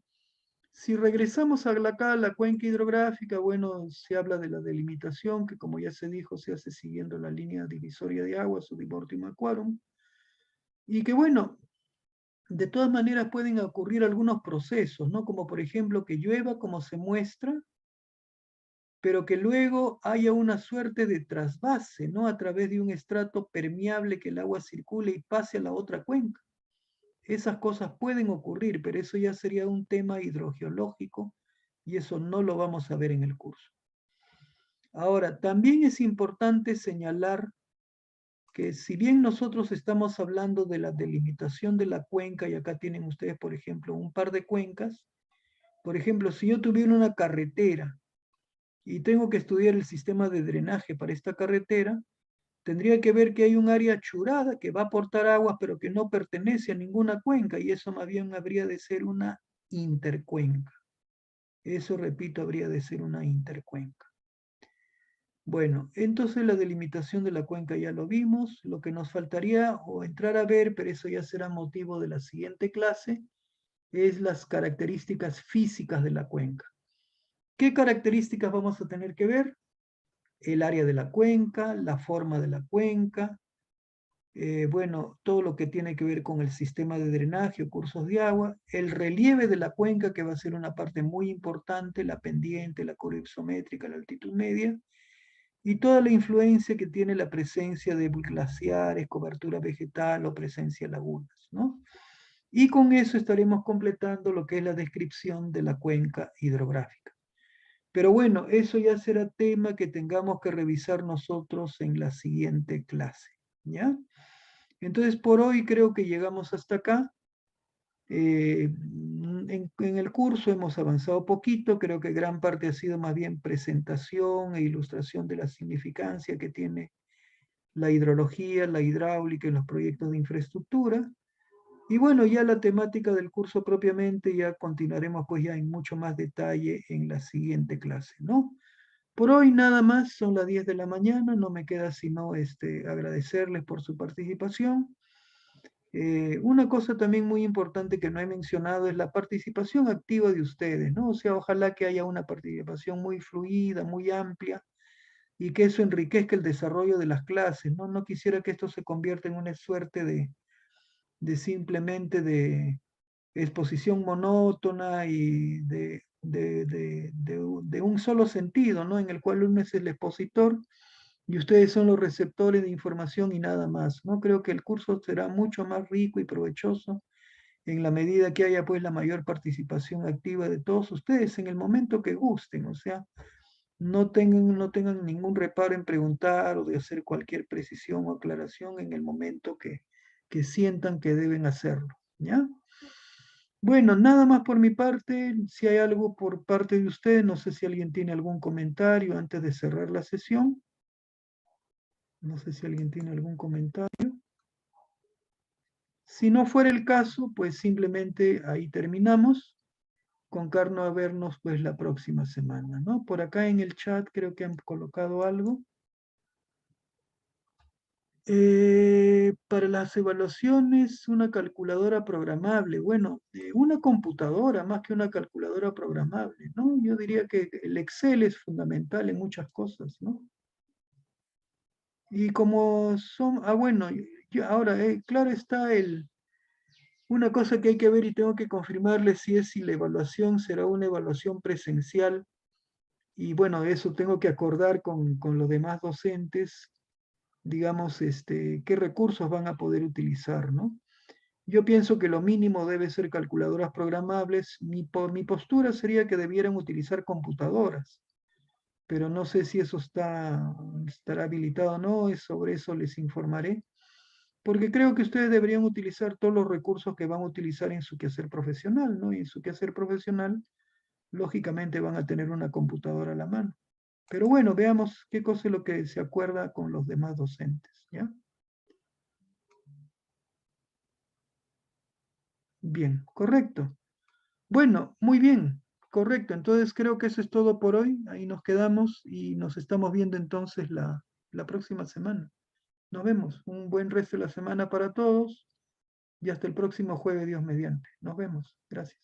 Si regresamos acá a la cuenca hidrográfica, bueno, se habla de la delimitación, que como ya se dijo, se hace siguiendo la línea divisoria de aguas o Divortium Aquarum, y que bueno, de todas maneras pueden ocurrir algunos procesos, ¿no? Como por ejemplo que llueva como se muestra, pero que luego haya una suerte de trasvase, ¿no? A través de un estrato permeable que el agua circule y pase a la otra cuenca. Esas cosas pueden ocurrir, pero eso ya sería un tema hidrogeológico y eso no lo vamos a ver en el curso. Ahora, también es importante señalar que si bien nosotros estamos hablando de la delimitación de la cuenca, y acá tienen ustedes, por ejemplo, un par de cuencas, por ejemplo, si yo tuviera una carretera y tengo que estudiar el sistema de drenaje para esta carretera, tendría que ver que hay un área churada que va a aportar aguas, pero que no pertenece a ninguna cuenca, y eso más bien habría de ser una intercuenca. Eso, repito, habría de ser una intercuenca. Bueno, entonces la delimitación de la cuenca ya lo vimos. Lo que nos faltaría o entrar a ver, pero eso ya será motivo de la siguiente clase, es las características físicas de la cuenca. ¿Qué características vamos a tener que ver? El área de la cuenca, la forma de la cuenca, bueno, todo lo que tiene que ver con el sistema de drenaje o cursos de agua, el relieve de la cuenca, que va a ser una parte muy importante, la pendiente, la curva isométrica, la altitud media, y toda la influencia que tiene la presencia de glaciares, cobertura vegetal o presencia de lagunas, ¿no? Y con eso estaremos completando lo que es la descripción de la cuenca hidrográfica. Pero bueno, eso ya será tema que tengamos que revisar nosotros en la siguiente clase, ¿ya? Entonces, por hoy creo que llegamos hasta acá. En el curso hemos avanzado poquito, creo que gran parte ha sido más bien presentación e ilustración de la significancia que tiene la hidrología, la hidráulica y los proyectos de infraestructura. Y bueno, ya la temática del curso propiamente ya continuaremos pues ya en mucho más detalle en la siguiente clase, ¿no? Por hoy nada más, son las 10 de la mañana, no me queda sino agradecerles por su participación. Una cosa también muy importante que no he mencionado es la participación activa de ustedes, ¿no? O sea, ojalá que haya una participación muy fluida, muy amplia, y que eso enriquezca el desarrollo de las clases, ¿no? No quisiera que esto se convierta en una suerte de simplemente de exposición monótona y de un solo sentido, ¿no? En el cual uno es el expositor y ustedes son los receptores de información y nada más, ¿no? Creo que el curso será mucho más rico y provechoso en la medida que haya pues la mayor participación activa de todos ustedes en el momento que gusten, o sea, no tengan ningún reparo en preguntar o de hacer cualquier precisión o aclaración en el momento que sientan que deben hacerlo, ¿ya? Bueno, nada más por mi parte, si hay algo por parte de ustedes, no sé si alguien tiene algún comentario antes de cerrar la sesión. No sé si alguien tiene algún comentario. Si no fuera el caso, pues simplemente ahí terminamos. Con carno a vernos pues la próxima semana, ¿no? Por acá en el chat creo que han colocado algo. Para las evaluaciones, una calculadora programable. Bueno, una computadora más que una calculadora programable, ¿no? Yo diría que el Excel es fundamental en muchas cosas, ¿no? Y como son, bueno, ahora, claro está una cosa que hay que ver y tengo que confirmarle si la evaluación será una evaluación presencial Y bueno, eso tengo que acordar con los demás docentes, digamos, qué recursos van a poder utilizar, ¿no? Yo pienso que lo mínimo debe ser calculadoras programables. Mi postura sería que debieran utilizar computadoras, pero no sé si eso estará habilitado o no, sobre eso les informaré, porque creo que ustedes deberían utilizar todos los recursos que van a utilizar en su quehacer profesional, ¿no? Y en su quehacer profesional, lógicamente van a tener una computadora a la mano. Pero bueno, veamos qué cosa es lo que se acuerda con los demás docentes, ¿ya? Bien, correcto. Bueno, muy bien, correcto. Entonces creo que eso es todo por hoy. Ahí nos quedamos y nos estamos viendo entonces la próxima semana. Nos vemos. Un buen resto de la semana para todos y hasta el próximo jueves, Dios mediante. Nos vemos. Gracias.